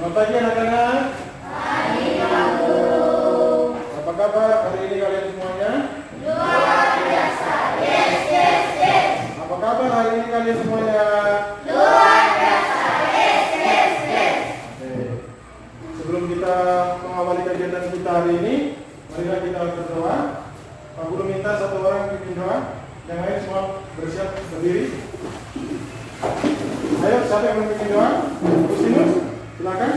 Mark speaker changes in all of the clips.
Speaker 1: Selamat pagi anak-anak.
Speaker 2: Pagi Pak Guru.
Speaker 1: Apa kabar hari ini kalian semuanya?
Speaker 2: Luar biasa. Yes, yes, yes.
Speaker 1: Apa kabar hari ini kalian semuanya?
Speaker 2: Luar biasa. Yes, yes, yes.
Speaker 1: Oke. Sebelum kita mengawali kegiatan kita hari ini, marilah kita berdoa. Pak Guru minta satu orang pimpin doa. Yang lain semua bersiap berdiri. Ayo, siapa yang memimpin doa? Agustinus, silakan.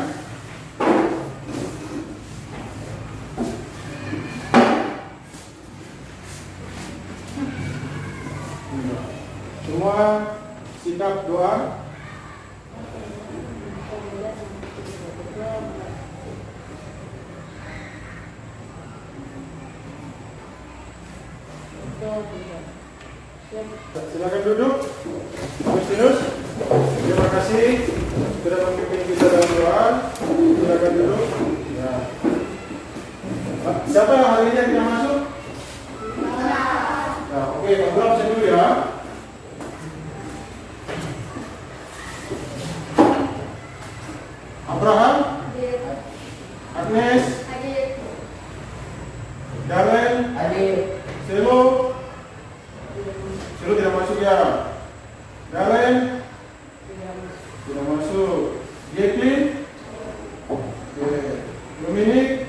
Speaker 1: Semua sikap doa. Silakan duduk. Agustinus, terima kasih sudah memimpin kita dalam doa. Silakan duduk. Ya. Siapa yang hari ini yang tidak masuk? Nah, oke, Pak Guru absen dulu ya. Abraham, Agnes, Darren, Selo tidak masuk ya. Darren tidak masuk. Jacqueline, Dominic,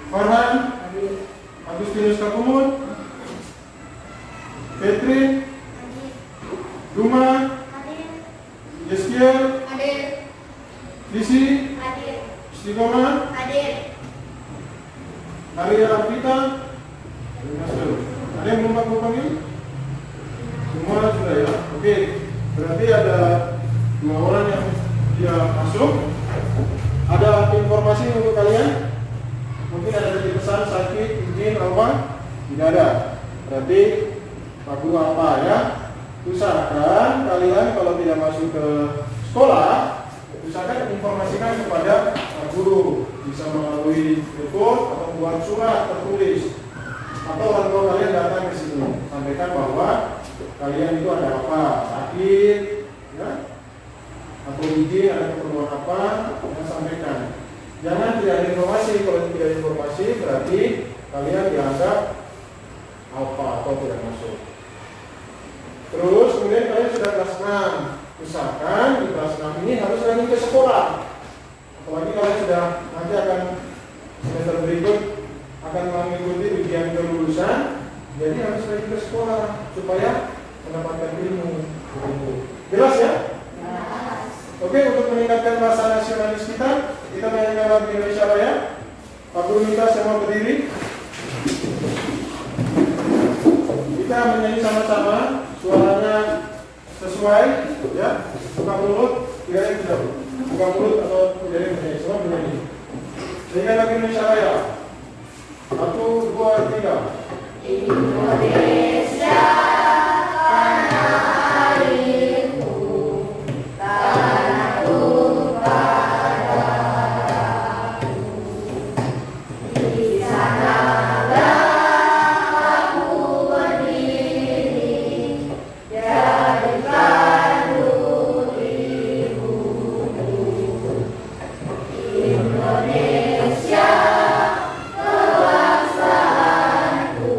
Speaker 1: Farhan, Agustinus Kakumut, Petri, Duma, Yeskiel, Lisi, Istiqomah, Maria Rafita, ada yang belum Pak Guru panggil? Semua sudah ya. Oke, berarti ada 2 orang yang tidak masuk. Ada informasi untuk kalian? Mungkin ada yang pesan sakit, izin, apa? Tidak ada. Berarti Pak Guru apa ya? Usahakan kalian kalau tidak masuk ke sekolah, usahakan informasikan kepada Pak Guru, bisa melalui telepon atau buat surat tertulis, atau orang tua kalian datang ke sini, sampaikan bahwa kalian itu ada apa, sakit, ya, atau izin, ada keperluan apa, ya, sampaikan. Jangan tidak ada informasi. Kalau tidak ada informasi berarti kalian dianggap apa atau tidak masuk. Terus kemudian kalian sudah kelas 6, usahakan di kelas 6 ini harus running ke sekolah. Apalagi kalian sudah nanti akan semester berikut akan mengikuti ujian kelulusan, jadi harus running ke sekolah supaya mendapatkan ilmu. Jelas ya? Oke, untuk meningkatkan rasa nasionalis kita nyanyikan lagu Indonesia Raya. Pak Guru minta semua berdiri. Kita menyanyi sama-sama, suaranya sesuai, ya. Buka mulut, tidak yang tidak. Buka mulut atau tidak yang menyanyi, semua menyanyi. Nyanyikan lagu Indonesia Raya. 1, 2, 3.
Speaker 2: Indonesia tanah airku, tanah tumpah darahku. Di sanalah aku berdiri, jadikan ibuku. Indonesia, kebangsaanku,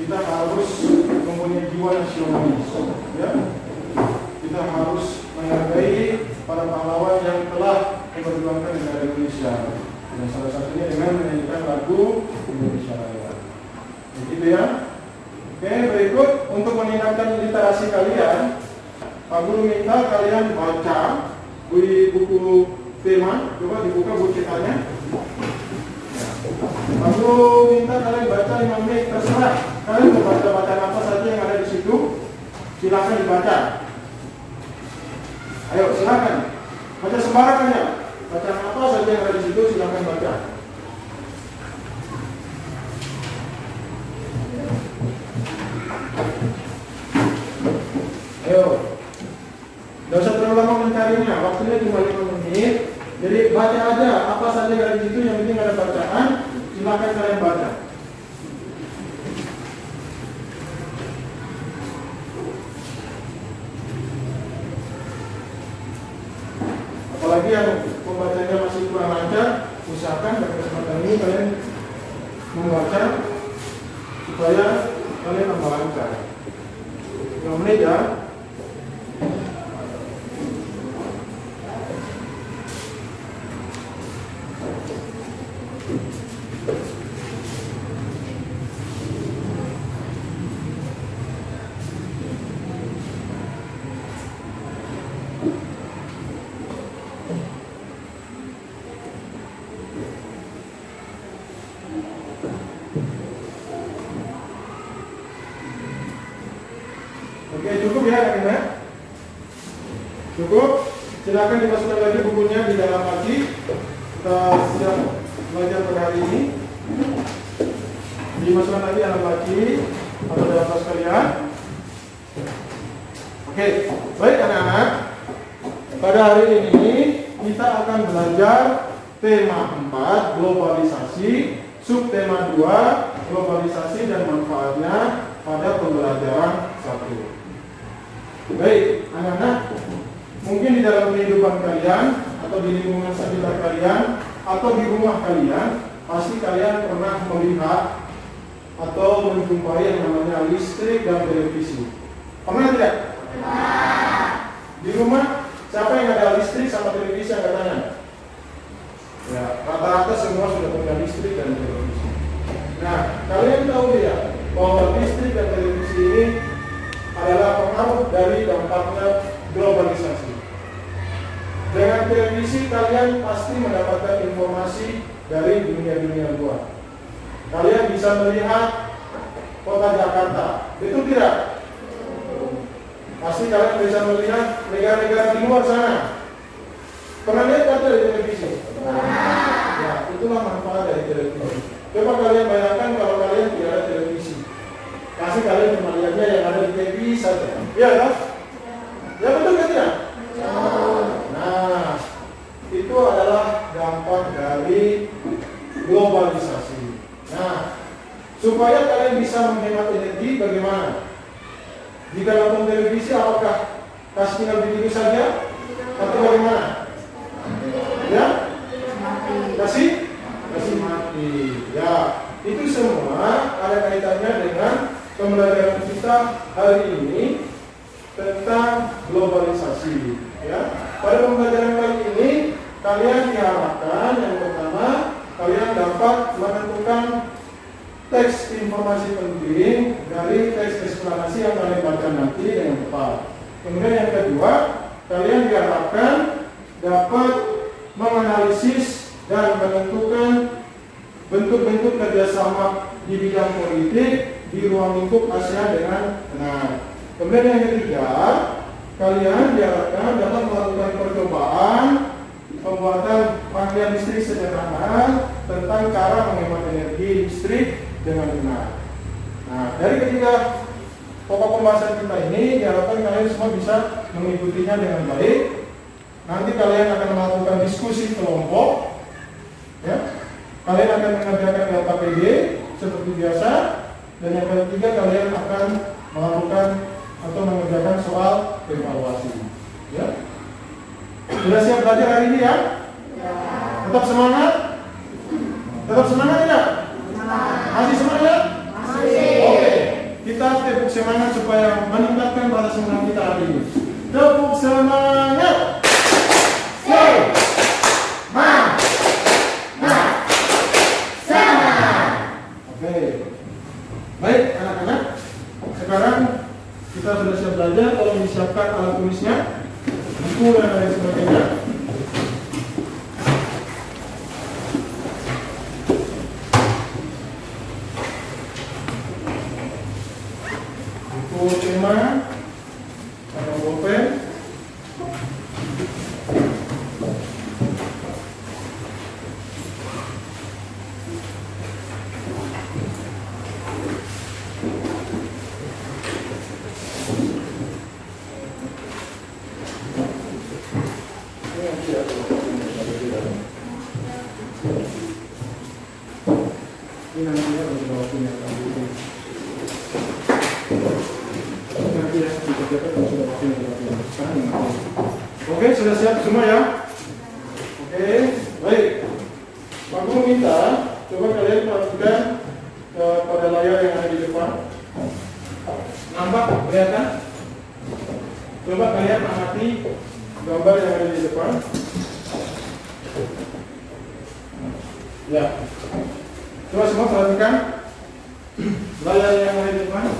Speaker 1: kita harus mempunyai jiwa nasionalis, ya. Kita harus menghargai para pahlawan yang telah memperjuangkan negara Indonesia. Dan salah satunya dengan menyanyikan lagu Indonesia Raya. Begitu ya. Oke, berikut untuk meningkatkan literasi kalian, Pak Guru minta kalian baca buku tema. Coba dibuka buku cetaknya. Pak Guru minta kalian baca 5 menit, terserah. Kalian mau baca bacaan apa saja yang ada di situ, silakan dibaca. Ayo silakan. Baca sembarangan ya. Bacaan apa saja yang ada di situ silakan baca. Ayo. Tidak usah terlalu lama mencarinya, waktunya cuma 5 menit. Jadi baca aja apa saja yang ada di situ, yang penting ada bacaan. Silakan kalian baca. Apalagi yang pembacanya masih kurang lancar, usahakan pada kesempatan ini kalian membaca supaya kalian tambah lancar. 5 menit ya. Oke, cukup ya anak-anak? Cukup? Silakan dimasukkan lagi bukunya di dalam laci. Kita sudah belajar pada hari ini. Dimasukkan lagi dalam laci atau dalam tas kalian. Oke, baik anak-anak. Pada hari ini kita akan belajar tema 4, globalisasi, subtema 2, globalisasi dan manfaatnya pada pembelajaran 1. Baik, anak-anak, mungkin di dalam kehidupan kalian atau di lingkungan sekitar kalian atau di rumah kalian, pasti kalian pernah melihat atau menjumpai yang namanya listrik dan televisi. Pernah tidak? Pernah. Di rumah, siapa yang ada listrik sama televisi angkat tangan? Ya, rata-rata semua sudah punya listrik dan televisi. Nah, kalian tahu tidak bahwa listrik dan televisi ini adalah pengaruh dari dampaknya globalisasi. Dengan televisi kalian pasti mendapatkan informasi dari dunia-dunia luar. Kalian bisa melihat kota Jakarta, betul tidak? Pasti kalian bisa melihat negara-negara di luar sana. Pernah lihat kata di televisi? Ya, itulah manfaat dari televisi. Coba kalian bayangkan kalau kalian tidak ada televisi. Pasti kalian cuma lihatnya yang ada di TV saja. Iya kan? Ya betul kan tidak? Nah, itu adalah dampak dari globalisasi. Nah, supaya kalian bisa menghemat energi, bagaimana? Jika nonton televisi, apakah kasih tinggal begitu saja? Atau bagaimana? Ya? Kasih mati. Ya, itu semua ada kaitannya dengan pembelajaran kita hari ini tentang globalisasi. Ya, pada pembelajaran kali ini kalian diharapkan yang pertama kalian dapat menentukan teks informasi penting dari teks eksplanasi yang kalian baca nanti dengan tepat. Kemudian yang kedua, kalian diharapkan dapat menganalisis dan menentukan bentuk-bentuk kerjasama di bidang politik di ruang lingkup ASEAN dengan benar. Kemudian yang ketiga, kalian diharapkan dapat melakukan percobaan pembuatan panggilan listrik sederhana tentang cara menghemat energi listrik dengan benar. Nah, dari ketiga pokok pembahasan kita ini diharapkan kalian semua bisa mengikutinya dengan baik. Nanti kalian akan melakukan diskusi kelompok, ya. Kalian akan mengerjakan LKPD seperti biasa. Dan yang ketiga, kalian akan melakukan atau mengerjakan soal evaluasi. Ya, sudah siap belajar hari ini ya? Tetap semangat? Tetap semangat tidak? Masih semangat? Masih. Oke. kita tepuk semangat supaya meningkatkan rasa semangat kita hari ini. Tepuk semangat. Oke. Baik anak-anak. Sekarang kita sudah siap belajar. Tolong disiapkan alat tulisnya, buku dan lain sebagainya. Buku tema sama pulpen. Ini nanti ya sudah waktunya nanti ya dikerjakan kalau sudah waktunya sekarang nanti. Oke, sudah siap semua ya? Oke, baik. Pak Guru minta coba kalian perhatikan pada layar yang ada di depan. Nampak kelihatan? Coba kalian amati gambar yang ada di depan. Ya. Coba semua perhatikan layar yang ada di depan.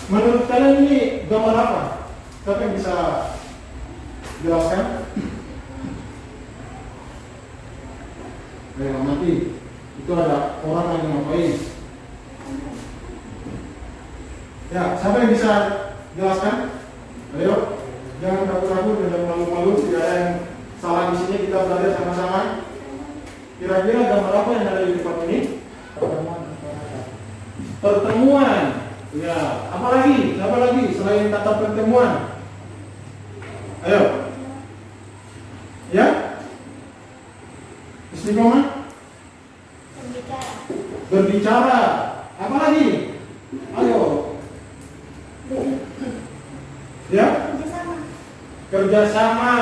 Speaker 1: Menurut kalian ini gambar apa? Siapa yang bisa jelaskan? Ayo amati. Itu ada orang yang ngapain? Ya, siapa yang bisa jelaskan? Ayo, jangan ragu-ragu dan jangan malu-malu. Tidak ada yang salah di sini. Kita belajar sama-sama. Kira-kira gambar apa yang ada di depan ini? Pertemuan. Ya, apa lagi? Siapa lagi selain kata pertemuan? Ayo. Ya? Istiqomah? Berbicara. Apa lagi? Ayo. Ya? Kerjasama.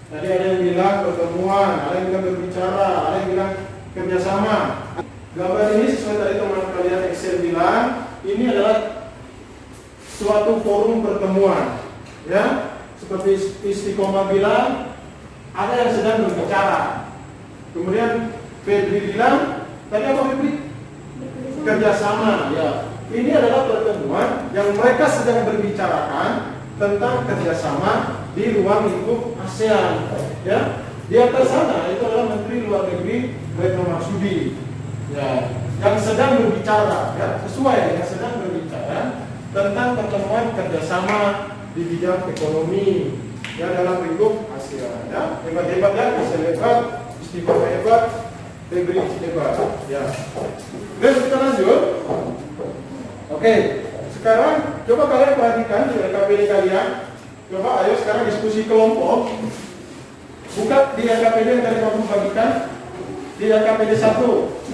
Speaker 1: Tadi ada yang bilang pertemuan, ada yang bilang berbicara, ada yang bilang kerjasama. Gambar ini sesuai tadi teman kalian Excel bilang, ini adalah suatu forum pertemuan. Ya, seperti Istiqomah bilang, ada yang sedang berbicara. Kemudian Febri bilang, tadi apa Febri? Kerjasama. Ya, ini adalah pertemuan yang mereka sedang berbicarakan tentang kerjasama di ruang lingkup ASEAN. Ya, di atas sana itu adalah Menteri Luar Negeri Retno Marsudi. Ya, yang sedang berbicara, ya, sesuai yang sedang berbicara tentang pertemuan kerjasama di bidang ekonomi, ya, dalam lingkup ASEAN. Ya, hebat-hebat ya, bisa hebat, Istiqomah hebat, Febri hebat. Ya, dan kita lanjut. Oke, sekarang coba kalian perhatikan di LKPD kalian. Coba ayo sekarang diskusi kelompok. Buka di LKPD yang tadi kamu bagikan. Di LKPD 1.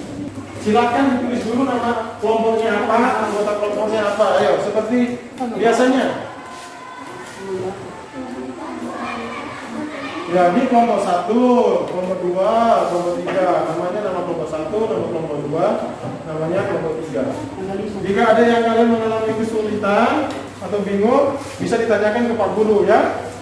Speaker 1: Silakan ditulis dulu nama kelompoknya apa, anggota kelompoknya apa. Ayo, seperti biasanya. Ya, ini kelompok 1, kelompok 2, kelompok 3. Namanya nama kelompok 1, nama kelompok 2, namanya kelompok 3. Jika ada yang kalian mengalami kesulitan atau bingung, bisa ditanyakan ke Pak Guru ya.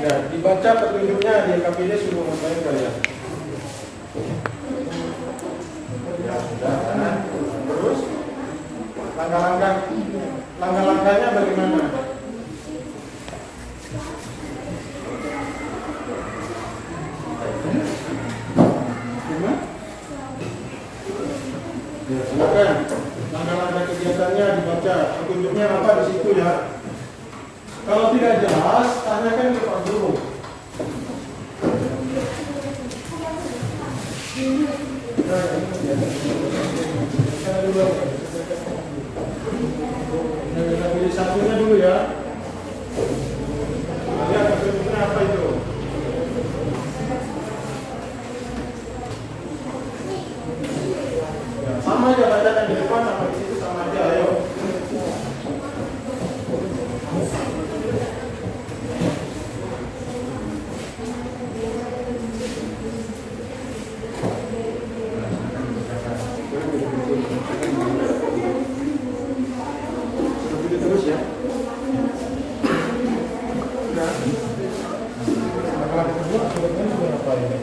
Speaker 1: Ya, dibaca petunjuknya di LKPD suruh ngapain kalian. Ya, sudah kan? Terus langkah-langkahnya bagaimana? Ya, silakan. Langkah-langkah kegiatannya dibaca, petunjuknya apa di situ ya. Kalau tidak jelas, tanyakan ke Pak Guru. Kita pilih satunya dulu ya. Lihat bentuknya apa itu? Ya, sama aja bacakan di depan sama di situ sama aja. Ayo. Seperti terus ya. Nah, kalau kedua sebetulnya sudah apa ini?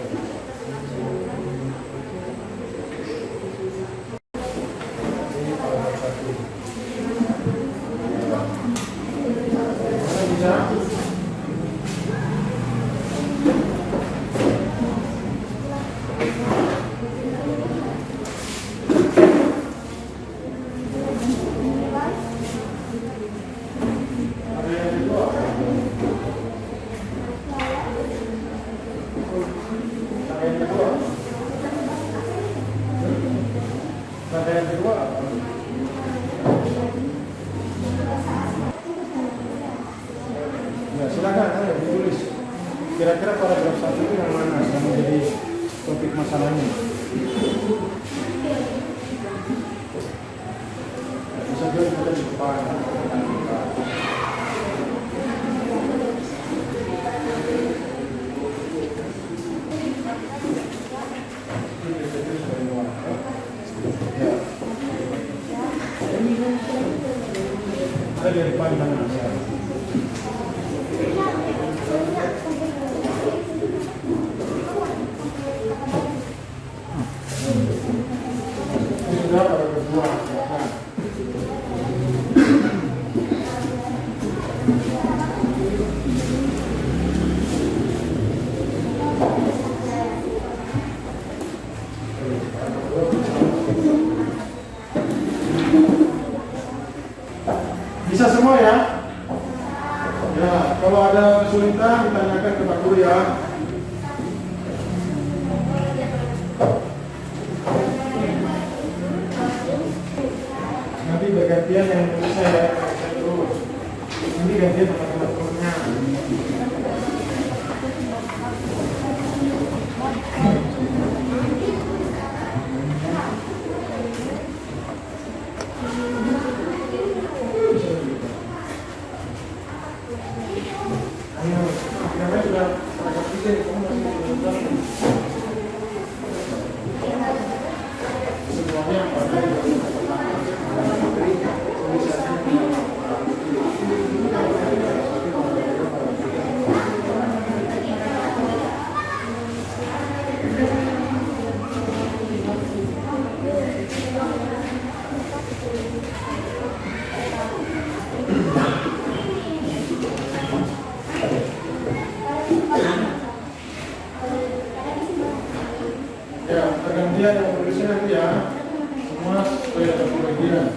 Speaker 1: Yang kedua apa? Ya, silakan, ayo ditulis. Kira-kira paragraf 1 itu yang mana yang menjadi topik masalahnya? Bisa juga kita di depan. Ada di depan sana. Ini sudah pada berdua. Bisa semua ya? Ya, kalau ada kesulitan ditanyakan ke Pak Guru ya. Nanti bergantian yang tulisnya ya, terus. Nanti gantian teman-teman gurunya. Ya, pergantian yang tulisnya nanti ya. Semua supaya ada pembagian.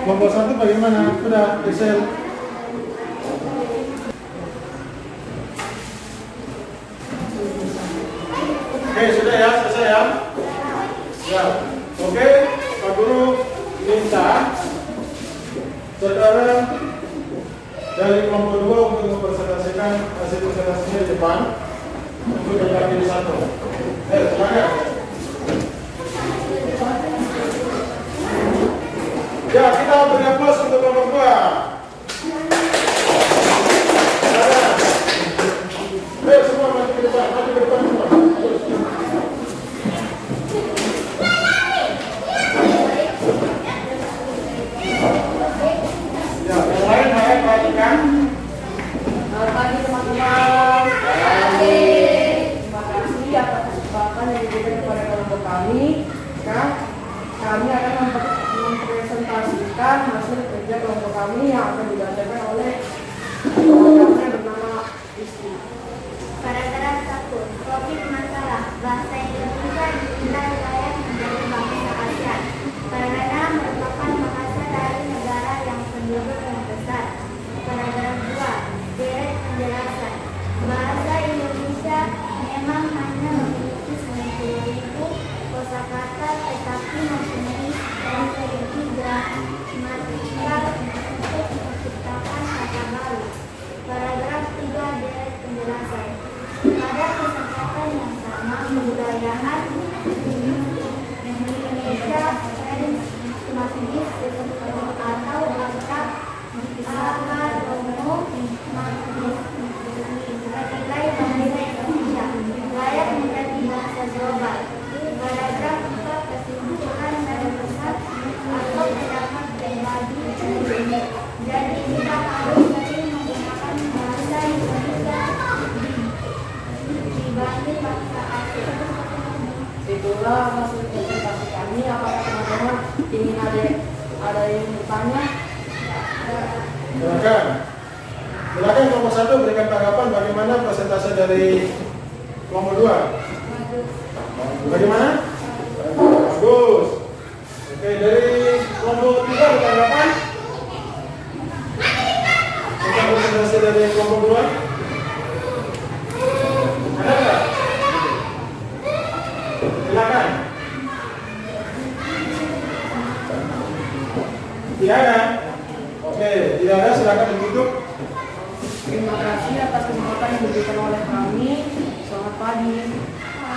Speaker 1: Kelompok 1 bagaimana? Sudah Excel? Oke, sudah ya, selesai ya? Ya, oke, Pak Guru minta saudara dari kelompok 2 untuk mempresentasikan hasil presentasinya di depan untuk berbagi di satu. Silakan. Ya, kita beri aplaus untuk kelompok 2. Ayo semua maju ke depan, semua.
Speaker 3: kerja kelompok kami yang akan dibacakan oleh programnya bernama Isti.
Speaker 2: Paragraf 1. Topik masalah bahasa Indonesia dinilai layak menjadi bahasa ASEAN karena merupakan bahasa dari negara yang penduduk yang besar. Paragraf 2. Deret penjelasan. Bahasa Indonesia memang hanya memiliki 90.000 kosakata tetapi mempunyai strategi gramatikal untuk menciptakan kata baru. Paragraf 3. Deret penjelasan. Pada kesempatan yang sama, kebudayaan Indonesia dan Magis atau Akar Akaromo Magis menilai bahasa Indonesia layak menjadi bahasa global. Paragraf 4. Kesimpulan dari besar atau pendapat pribadi. Jadi kita harus sering menggunakan bahasa Indonesia dibanding bahasa asing.
Speaker 3: Itulah hasil presentasi kami. Apakah teman-teman ingin ada yang bertanya?
Speaker 1: Silakan. Silakan kelompok 1 berikan tanggapan bagaimana presentasi dari kelompok 2. Bagaimana? Bagus. Oke, dari kelompok 3 ada tanggapan? Tentang presentasi dari kelompok 2? Ada nggak? Silakan. Tidak ada? Oke, tidak ada, silakan ditutup.
Speaker 3: Terima kasih atas kesempatan yang diberikan oleh kami. Selamat pagi.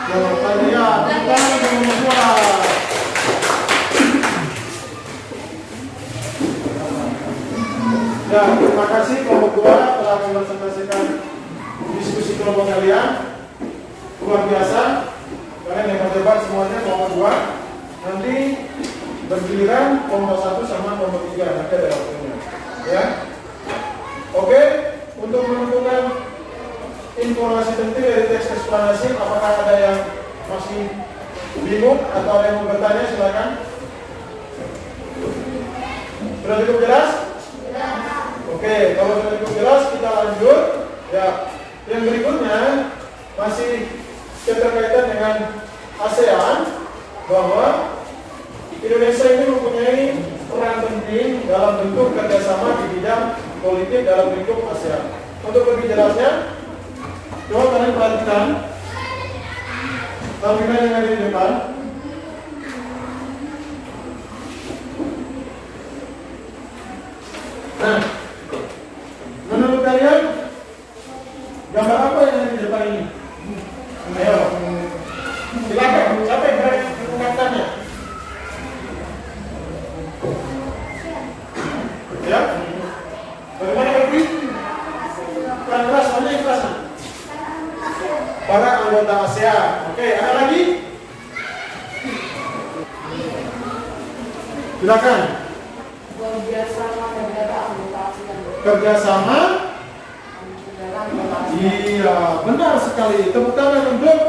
Speaker 1: Selamat pagi ya, kita semua. Ya, terima kasih kelompok 2 telah mempresentasikan diskusi kelompok kalian. Luar biasa. Kalian yang berdebat semuanya kelompok 2. Nanti bergiliran kelompok 1 sama kelompok 3 nanti ada waktunya. Ya. Oke, untuk menentukan informasi penting dari teks eksplanasi, apakah ada yang masih bingung atau ada yang mau bertanya, silakan. Sudah cukup jelas? Oke, kalau sudah cukup jelas kita lanjut. Ya, yang berikutnya masih keterkaitan dengan ASEAN, bahwa Indonesia ini mempunyai peran penting dalam bentuk kerjasama di bidang politik dalam lingkup ASEAN. Untuk lebih jelasnya, coba kalian perhatikan tampilan yang ada di depan. Nah, menurut kalian gambar apa yang ada di depan ini? Ayo, silakan. Siapa yang berani mengatakannya? Ya, bagaimana Bapak? Kurang keras, mana yang keras? Para anggota ASEAN. Oke, ada lagi? Silakan.
Speaker 3: Kerjasama negara anggota ASEAN.
Speaker 1: Kerjasama. Iya, benar sekali. Tepuk tangan untuk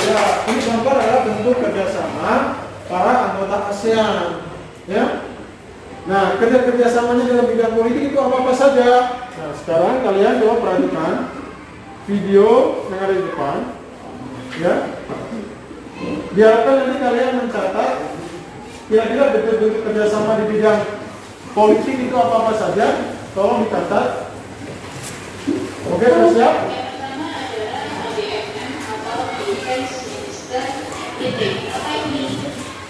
Speaker 1: ya, ini contoh adalah bentuk kerjasama para anggota ASEAN. Ya. Nah, kerjasamanya dalam bidang politik itu apa saja? Nah, sekarang kalian coba perhatikan video yang ada di depan. Ya. Biarkan nanti kalian mencatat kira-kira bentuk-bentuk kerjasama di bidang politik itu apa saja. Tolong dicatat. Oke, sudah siap?
Speaker 4: Yang pertama adalah ADMM atau Defense Minister Meeting. Apa ini?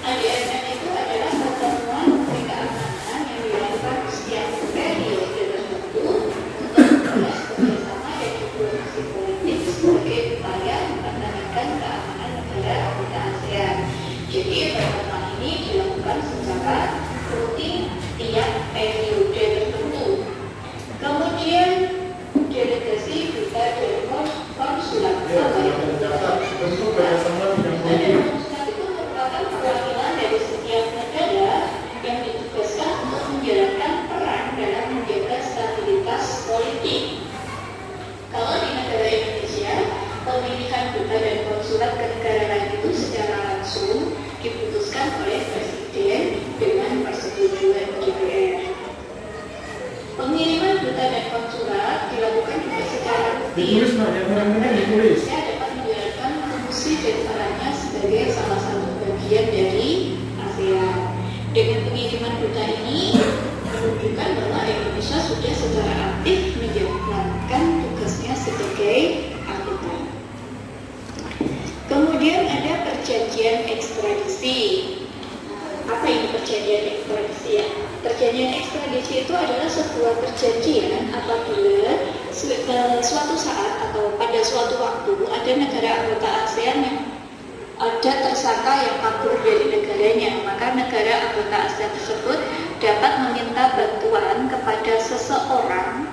Speaker 4: ADMM itu adalah pertemuan menteri keamanan yang dilakukan setiap periode tertentu untuk membahas kerjasama dan diplomasi politik sebagai upaya mempertahankan keamanan negara anggota ASEAN. Jadi pertemuan ini dilakukan secara rutin tiap periode tertentu. Kemudian delegasi juga dari konsulat.
Speaker 1: Ya, silakan dicatat bentuk kerjasama bidang politik. Ditulis nah, yang benar-benar ditulis.
Speaker 4: Indonesia dapat menjalankan fungsi dan perannya sebagai salah satu bagian dari ASEAN. Dengan pengiriman duta ini menunjukkan bahwa Indonesia sudah secara aktif menjalankan tugasnya sebagai anggota. Kemudian ada perjanjian ekstradisi. Apa ini perjanjian ekstradisi ya? Perjanjian ekstradisi itu adalah sebuah perjanjian apabila suatu saat atau pada suatu waktu ada negara anggota ASEAN yang ada tersangka yang kabur dari negaranya, maka negara anggota ASEAN tersebut dapat meminta bantuan kepada seseorang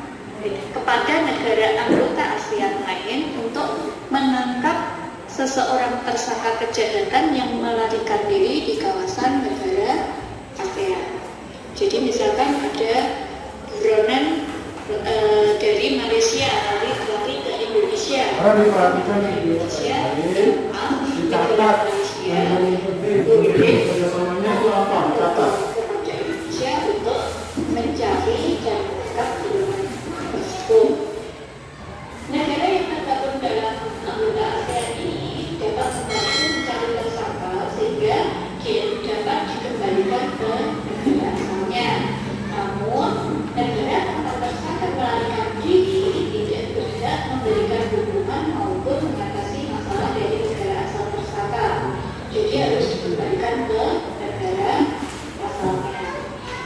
Speaker 4: kepada negara anggota ASEAN lain untuk menangkap seseorang tersangka kejahatan yang melarikan diri di kawasan negara ASEAN. Jadi misalkan ada buronan dari Malaysia lari ke Indonesia.
Speaker 1: Karena diperhatikan di
Speaker 4: Indonesia,
Speaker 1: dicatat yang penting kerjasamanya itu apa? Dicatat.
Speaker 4: Kepada Indonesia untuk mencari dan menangkap buronan tersebut. Negara yang tergabung dalam anggota ASEAN ini dapat membantu mencari tersangka sehingga dia dapat dikembalikan ke negara asalnya. Namun, negara tempat tersangka melarikan diri tidak berhak memberikan dukungan maupun mengatasi masalah dari negara asal tersangka. Jadi harus dikembalikan ke negara asalnya.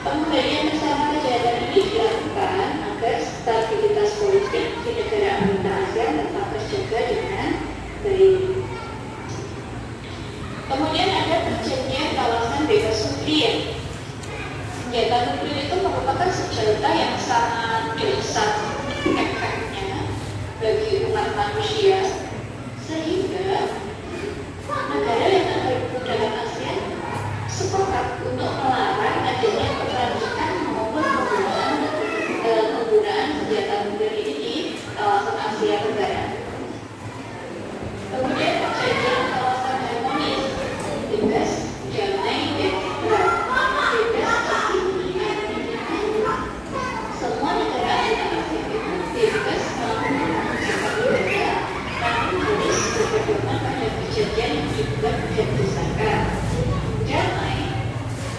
Speaker 4: Pengembalian bersama kejahatan ini dilakukan agar stabilitas politik di negara anggota ASEAN tetap terjaga dengan baik. Kemudian ada perjanjian kawasan bebas nuklir. Senjata nuklir itu merupakan senjata yang sangat dahsyat efeknya bagi umat manusia, sehingga negara yang tergabung dalam ASEAN sepakat untuk melarang adanya pertandingan maupun penggunaan senjata nuklir ini di kawasan Asia Tenggara. Kemudian perjanjian kawasan harmonis, bebas, damai, dan perang. Bebas semua negara anggota ASEAN bebas melakukan negara, namun harus berpedoman pada perjanjian yang dibuat dan disahkan. Damai,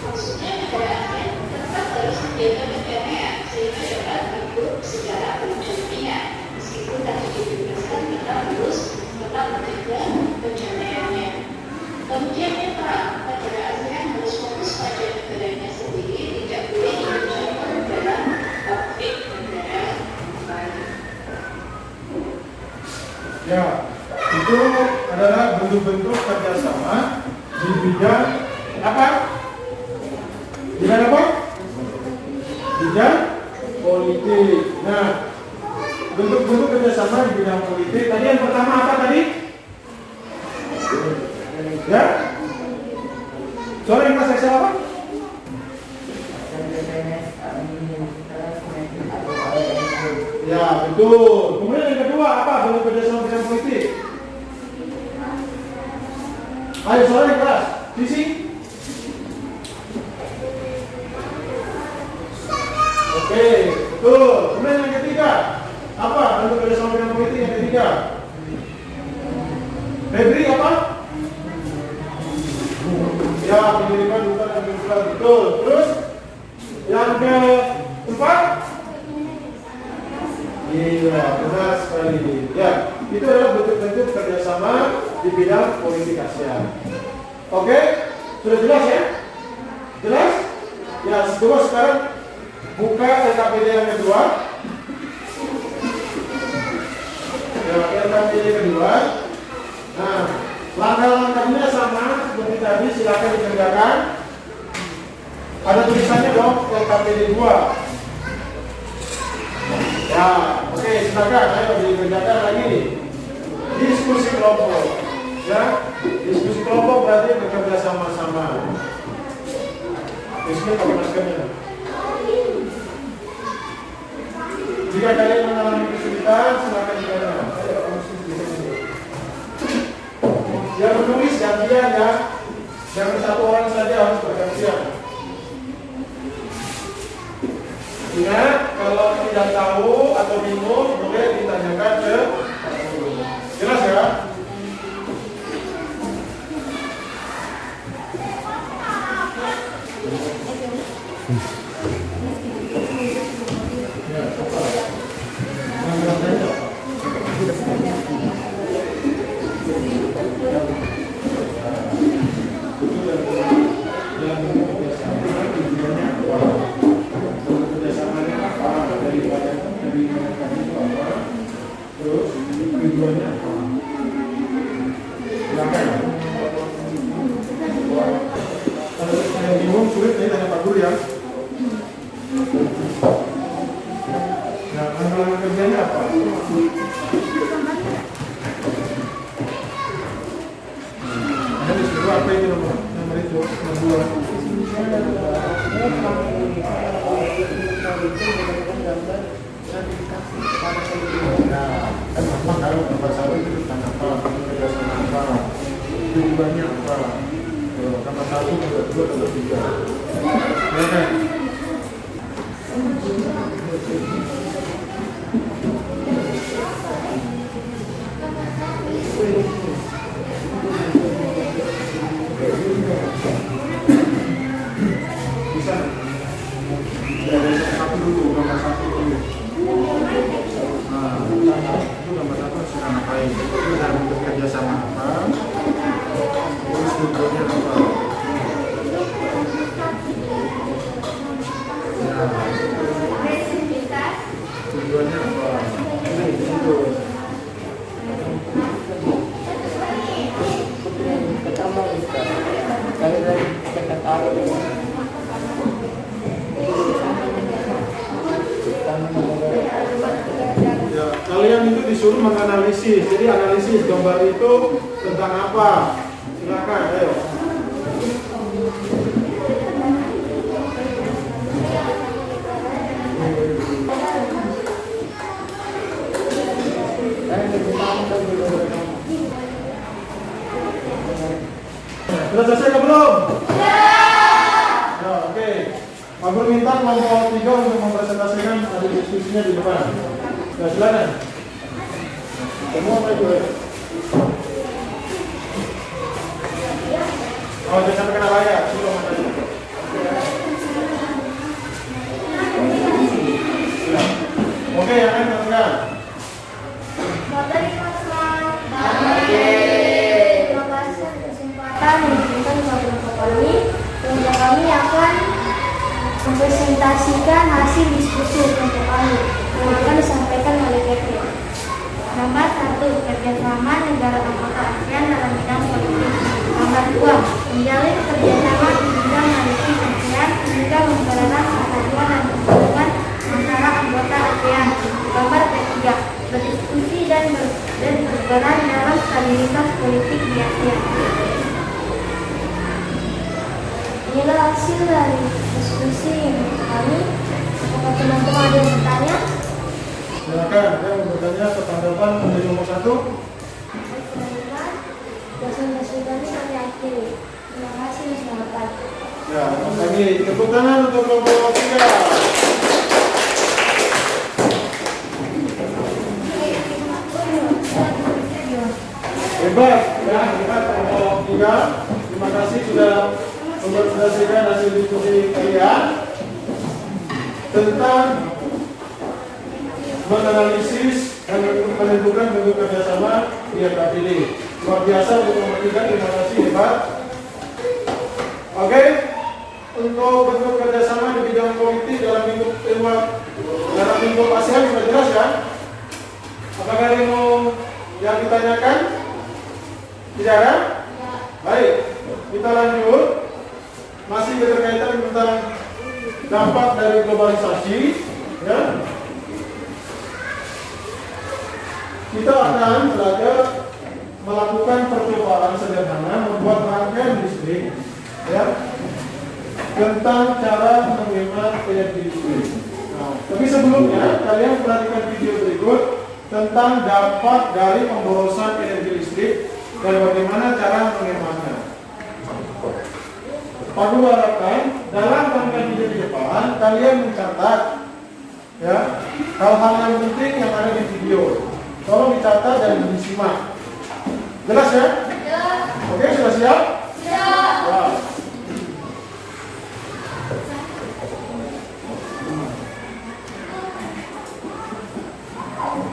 Speaker 4: maksudnya negara ASEAN tetap harus menjaga kedamaian sehingga dapat hidup secara berdampingan. Meskipun tadi dibebaskan, kita harus tetap menjaga kedamaiannya. Kemudian netral, negara ASEAN harus fokus pada negaranya sendiri, tidak boleh ikut campur dalam konflik negara lain.
Speaker 1: Ya, itu adalah bentuk-bentuk kerjasama di bidang apa? Bidang apa? Bidang politik. Nah, bentuk-bentuk kerjasama di bidang politik. Tadi yang pertama apa tadi? Ya? Sorry, Mas, saya apa? Ya, betul. Kemudian yang kedua apa? Bentuk kerjasama bidang politik. Ayo, sorry, kelas. Sisi. Oke, betul. Kemudian yang ketiga, apa bentuk kerjasama bidang politik yang ketiga? Febri apa? Ya, pengiriman duta dan konsulat, betul. Terus yang keempat? Iya, benar sekali. Ya, itu adalah bentuk-bentuk kerjasama di bidang politik ASEAN. Oke, sudah jelas ya? Jelas? Ya, coba sekarang buka LKPD yang kedua. Ya, LKPD kedua. Nah, langkah-langkahnya sama seperti tadi, silakan dikerjakan. Ada tulisannya dong, LKPD 2. Ya, oke, silakan, ayo dikerjakan lagi. Diskusi kelompok. Ya, diskusi kelompok berarti bekerja sama-sama. Diskusi pakai maskernya. Jika kalian mengalami kesulitan, silakan dikerjakan. Yang menulis gantian ya, jangan satu orang saja, harus bergantian. Ingat, kalau Kalau tidak tahu atau bingung, boleh ditanyakan ke Pak Guru. Jelas ya? Sulit nih tanya Pak Guru ya. Nah, tantangan kerjanya apa? Ada disuruh apa itu nomor itu nomor 2. Nah, kan memang kalau nomor 1 itu tentang apa, kerjasama apa, tujuannya apa. Nomor 1, nomor 2, nomor 3. Ya kan? Bisa. Dari satu dulu, nomor 1 dulu. Nah, itu nomor 1 sudah ngapain? Itu dalam bekerja sama apa? Terus tujuannya apa? Tujuannya apa?
Speaker 3: Pertama Ustaz, kali dari sekretariat
Speaker 1: ya, kalian itu disuruh menganalisis. Jadi analisis gambar itu tentang apa? Silakan, ayo. Sudah selesai atau belum? Ya, oke. Pak Guru minta kelompok 3 untuk mempresentasikan hasil diskusinya di depan. Ya, silakan. Semua apa itu? Oh, jangan sampai kena layar. Sudah makanya. Ya. Oke, yang lain teman-teman.
Speaker 2: Terima kasih atas kesempatan yang diberikan kepada kami. Kemudian kami akan mempresentasikan hasil diskusi untuk kami yang akan disampaikan oleh PP. Nomor 1, kerjasama negara anggota ASEAN dalam bidang politik. Nomor 2, menjalin kerjasama di bidang maritim ASEAN hingga mempererat persatuan dan persatuan antara anggota ASEAN. Nomor 3, berdiskusi dan berperan dalam stabilitas politik di ASEAN. Inilah hasil dari diskusi kami. Apakah teman-teman ada yang bertanya?
Speaker 1: Silakan, saya mau bertanya tanggapan menjadi nomor 1.
Speaker 2: Presentasi kami kami akhiri. Terima kasih dan selamat pagi.
Speaker 1: Ya, selamat pagi. Tepuk tangan untuk kelompok 3. Hebat, ya, hebat kelompok 3. Terima kasih sudah mempresentasikan hasil diskusi kalian tentang menganalisis dan menentukan bentuk kerjasama di FKPD. Luar biasa untuk nomor 3, terima kasih, hebat. Oke, untuk bentuk kerjasama di bidang politik dalam lingkup ASEAN sudah jelas kan? Apakah ada yang mau yang ditanyakan? Tidak ada? Baik, kita lanjut. Masih berkaitan tentang dampak dari globalisasi, ya. Kita akan belajar melakukan percobaan sederhana membuat rangkaian listrik, ya, tentang cara menghemat energi listrik. Nah, tapi sebelumnya kalian perhatikan video berikut tentang dampak dari pemborosan energi listrik dan bagaimana cara menghematnya. Pak Guru harapkan dalam rangkaian video di depan kalian mencatat Ya, hal-hal yang penting yang ada di video. Tolong dicatat dan disimak. Jelas ya? Oke, sudah siap? Siap. Ya.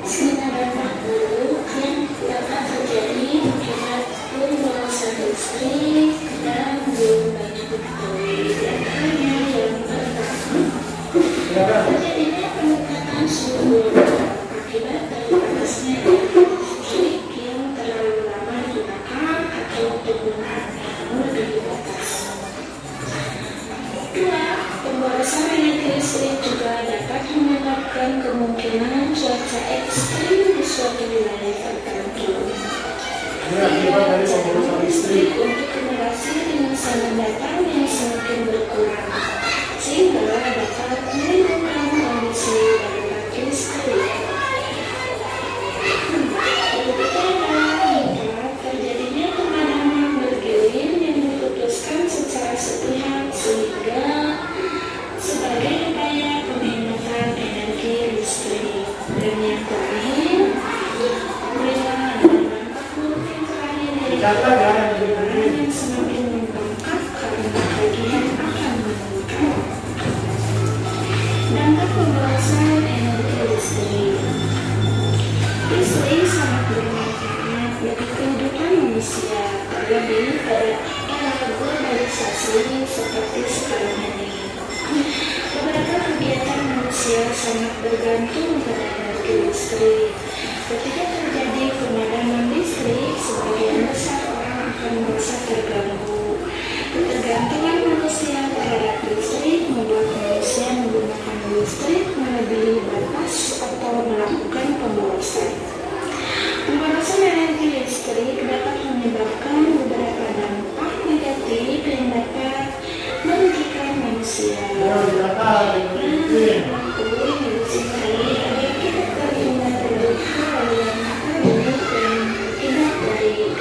Speaker 4: Sebenarnya guru yang dapat terjadi akibat pemborosan listrik dan belum banyak diketahui diantaranya yang pertama terjadinya peningkatan suhu akibat terbatasnya listrik yang terlalu lama digunakan atau penggunaan yang lebih batas. Kedua, pemborosan energi listrik juga dapat menyebabkan kemungkinan cuaca ekstrim di suatu wilayah tertentu.
Speaker 1: Ini akibat dari pemborosan listrik.
Speaker 4: Untuk generasi di masa mendatang yang semakin berkurang, sehingga dapat menimbulkan kondisi darurat listrik. Ketiga, hingga terjadinya pemadaman bergilir yang diputuskan secara sepihak sehingga sebagai upaya penghematan energi listrik. Dan yang terakhir, bila ada dampak buruk yang terakhir dari
Speaker 1: Dicatat ya yang
Speaker 4: penggunaan yang semakin membengkak karena tagihan akan meningkat. Dampak pemborosan energi listrik. Listrik sangat bermanfaat bagi kehidupan manusia, terlebih pada era globalisasi seperti sekarang ini. Beberapa kegiatan manusia sangat bergantung pada energi listrik. Ketika terjadi pemadaman listrik, sebagian besar orang akan merasa terganggu. Ketergantungan manusia terhadap listrik membuat manusia menggunakan listrik melebihi batas atau melakukan pemborosan. Pemborosan energi listrik dapat menyebabkan beberapa dampak negatif yang dapat merugikan manusia.
Speaker 1: Ya, dicatat yang penting.
Speaker 4: Agar kita terhindar dari hal yang buruk dan tidak baik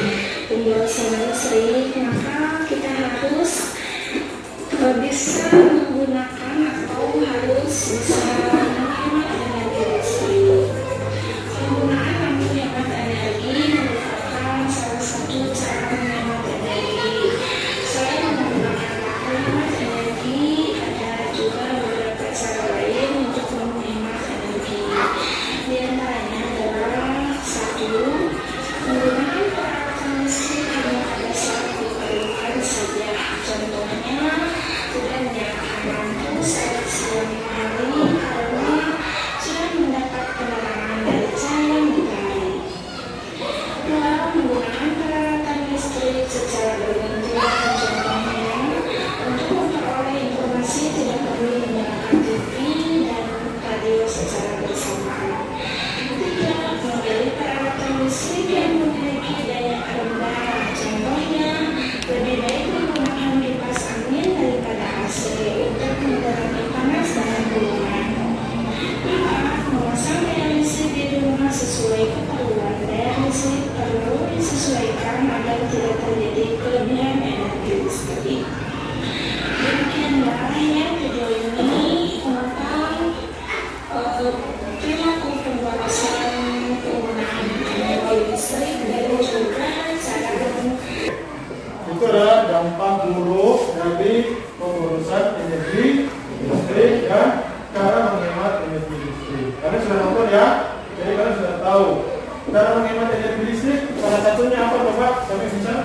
Speaker 4: pemborosan listrik, maka kita harus bisa menggunakan atau harus bisa menghemat energi listrik. Penggunaan lampu hemat energi merupakan salah satu cara menghemat energi. Selain menggunakan lampu hemat energi, ada juga beberapa cara lain untuk menghemat energi. Di antaranya adalah 1. Menggunakan peralatan listrik hanya pada saat diperlukan saja. Contohnya, tidak menyalakan lampu saat siang hari karena sudah mendapat penerangan dari cahaya matahari. 2. Menggunakan peralatan listrik secara bergantian. Contohnya, untuk memperoleh informasi tidak perlu menyalakan TV dan radio secara bersamaan. 3. Memilih peralatan listrik yang memiliki daya rendah. Contohnya, lebih baik menggunakan kipas angin daripada AC untuk mengurangi panas dalam ruangan. 4. Memasang daya listrik di rumah sesuai keperluan. Daya listrik perlu disesuaikan agar tidak terjadi kelebihan energi listrik. Demikianlah yang video ini tentang perilaku pemborosan penggunaan energi listrik dan juga cara
Speaker 1: Itu adalah dampak buruk dari pemborosan energi listrik dan cara menghemat energi listrik. Kalian sudah nonton ya? Jadi kalian sudah tahu cara menghemat energi listrik. Salah satunya apa coba? Siapa yang bisa?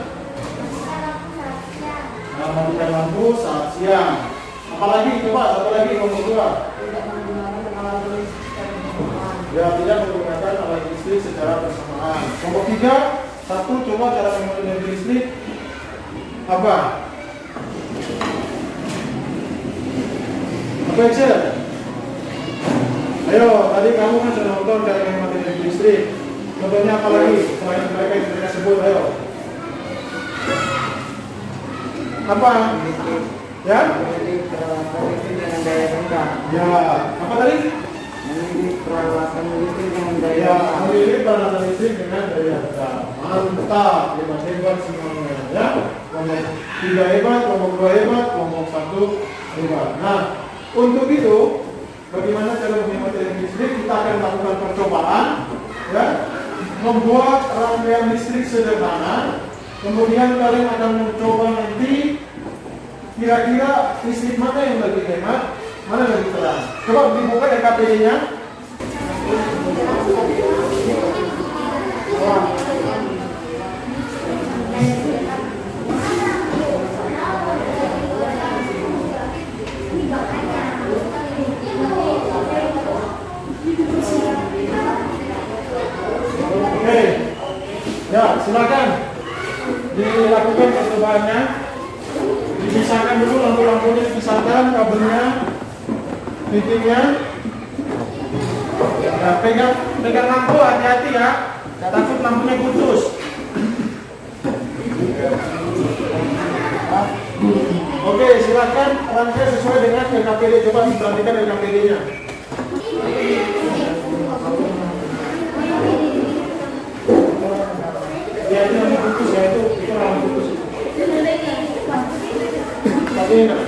Speaker 1: Matikan lampu saat siang. Apalagi coba satu lagi nomor 2.
Speaker 3: Tidak menggunakan alat listrik bersamaan.
Speaker 1: Ya, tidak menggunakan alat listrik secara bersamaan. Nomor 3, coba cara menghemat energi listrik apa? Apa Excel? Ayo, tadi kamu kan sudah nonton cara menghemat energi listrik. Contohnya apa lagi selain mereka yang mereka sebut? Ayo. Apa? Ya?
Speaker 5: Memilih peralatan listrik dengan daya rendah.
Speaker 1: Ya. Apa tadi?
Speaker 5: Memilih peralatan listrik dengan daya
Speaker 1: Ya,
Speaker 5: rendah.
Speaker 1: memilih peralatan listrik dengan daya rendah. Mantap, hebat semuanya. Ya, kelompok 3 hebat, kelompok 2 hebat, kelompok 1 hebat. Nah, untuk itu bagaimana cara menghemat listrik. Kita akan lakukan percobaan, ya, membuat rangkaian listrik sederhana. Kemudian kalian akan mencoba nanti kira-kira listrik mana yang lebih hemat, mana yang lebih terang. Coba dibuka RKPD-nya. Oke, ya silakan dilakukan percobaannya. Dipisahkan dulu lampu-lampunya, dipisahkan kabelnya, titiknya. Ya, pegang lampu, hati-hati ya, takut lampunya putus. Oke, silakan rangkai sesuai dengan RKPD. Coba diperhatikan RKPD-nya. Ya, itu yang putus ya, itu yang putus. Tapi enak.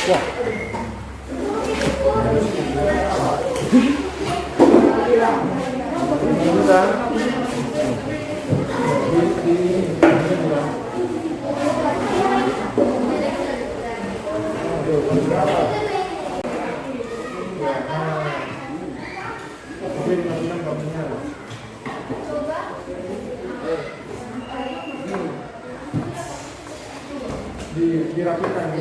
Speaker 1: Wah. Bisa. Dirapikan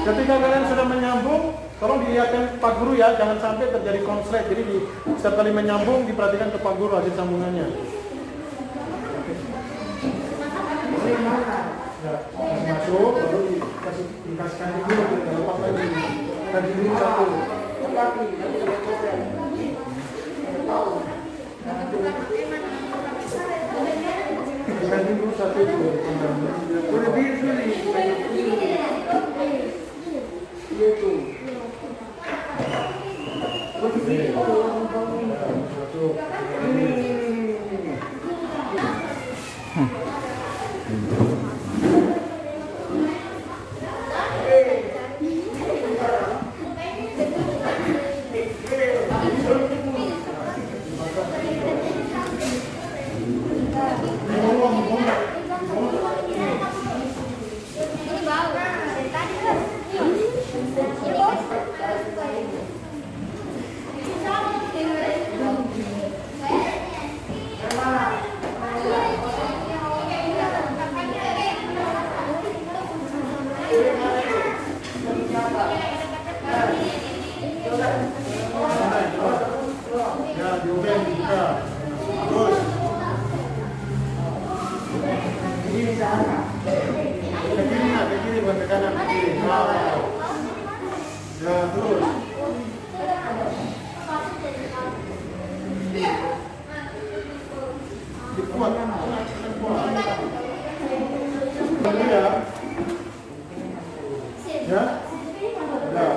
Speaker 1: ketika kalian sudah menyambung, tolong dilihatkan Pak Guru ya, jangan sampai terjadi konslet. Jadi setiap kali menyambung diperhatikan ke Pak Guru hasil sambungannya. Ya, masuk baru dikasihkan dulu, kita lepas lagi. Dan dulu satu. Ganti dulu satu itu. Udah biru nih. Itu.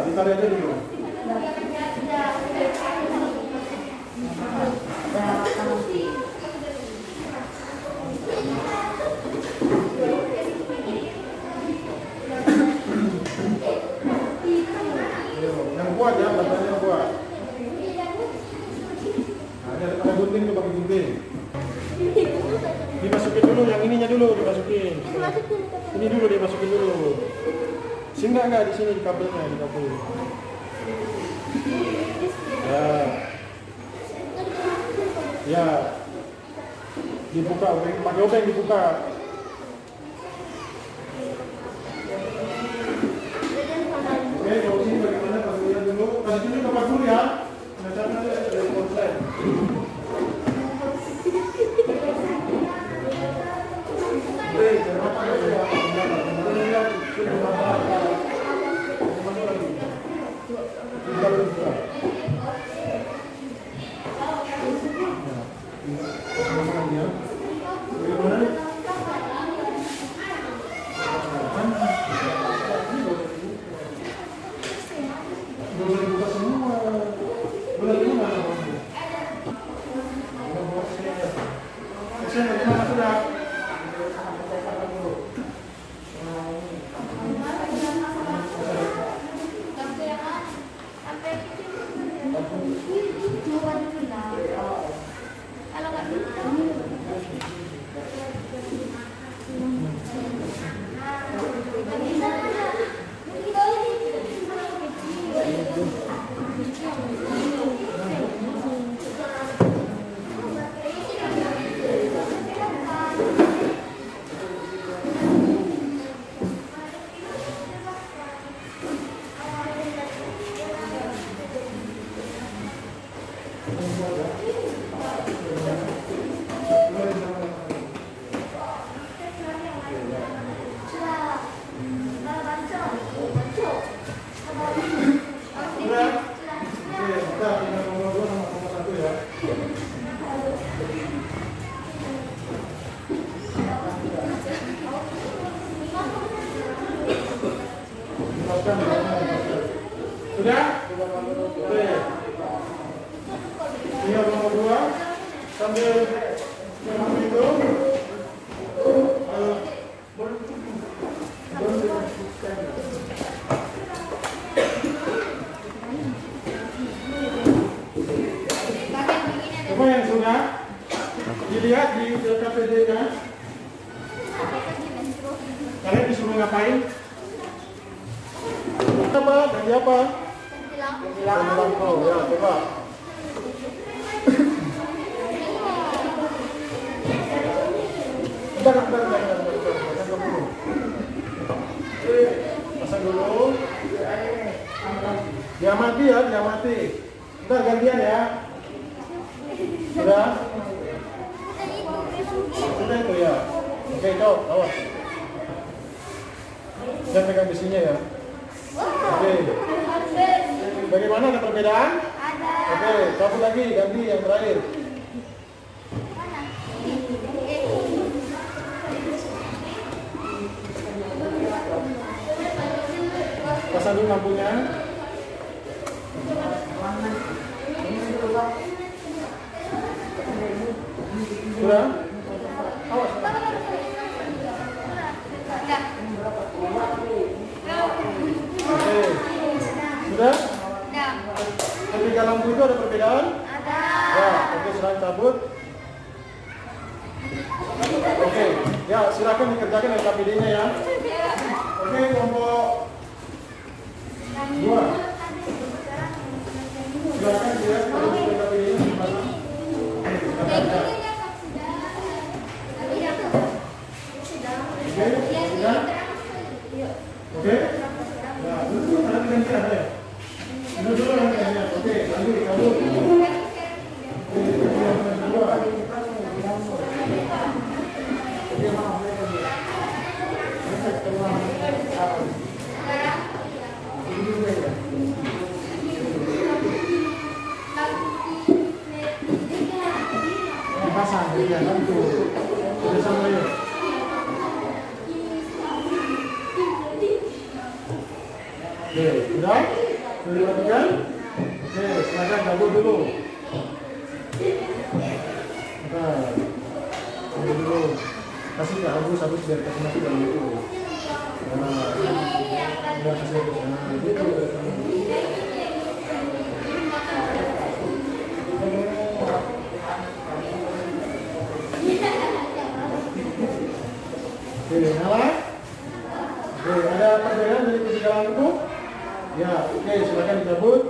Speaker 1: Ditarik aja dulu. Yang kuat ya, batanya kuat. Nah, ini ada gunting tuh, pakai gunting. Dimasukin dulu, yang ininya dulu dimasukin. Ini dulu dimasukin dulu. Singgah nggak di sini di kabelnya, di kabel. Ya. Ya. Dibuka, pakai obeng dibuka. Oke, kalau sini bagaimana Pak Guru dulu? Kasih dulu ke Pak Guru ya. Macamnya ada konsep. Oke, cermat aja ya. Boleh buka semua. Sudah? Oke. Tinggal nomor 2 sambil menghitung. Coba yang sudah dilihat di LKPD-nya. Kalian disuruh ngapain? Apa? Ganti apa? Ganti lampu. Ya, coba. Bentar. Pasang dulu. Pasang dulu. Dia mati ya, dia mati. Bentar gantian ya. Sudah? Sudah itu ya. Oke, cok, awas. Jangan pegang besinya ya. Oke. Bagaimana, ada perbedaan? Oke, cabut lagi, ganti yang terakhir. Pasang dulu lampunya. Sudah? Awas. Oke. Sudah? Ketiga lampu itu ada perbedaan? Ada. Ya, oke, silakan cabut. Oke, ya silakan dikerjakan LKPD-nya ya. Oke, kelompok 2. Silakan dilihat LKPD-nya gimana. Oke. Nah, dulu nanti gantian ya. Dulu nanti gantian. Oke, lanjut. Pasang, ya, lampu. Sudah sama ya. Oke, sudah? Sudah diperhatikan? Oke, silakan cabut dulu. Bentar. Cabut dulu. Kasih ke Agus biar kasih mati dalam itu. Nah, udah kasih Agus. Nah, gitu. Oke, nyala. Oke, ada perbedaan dari ketiga lampu? Ya, oke, silakan dicabut.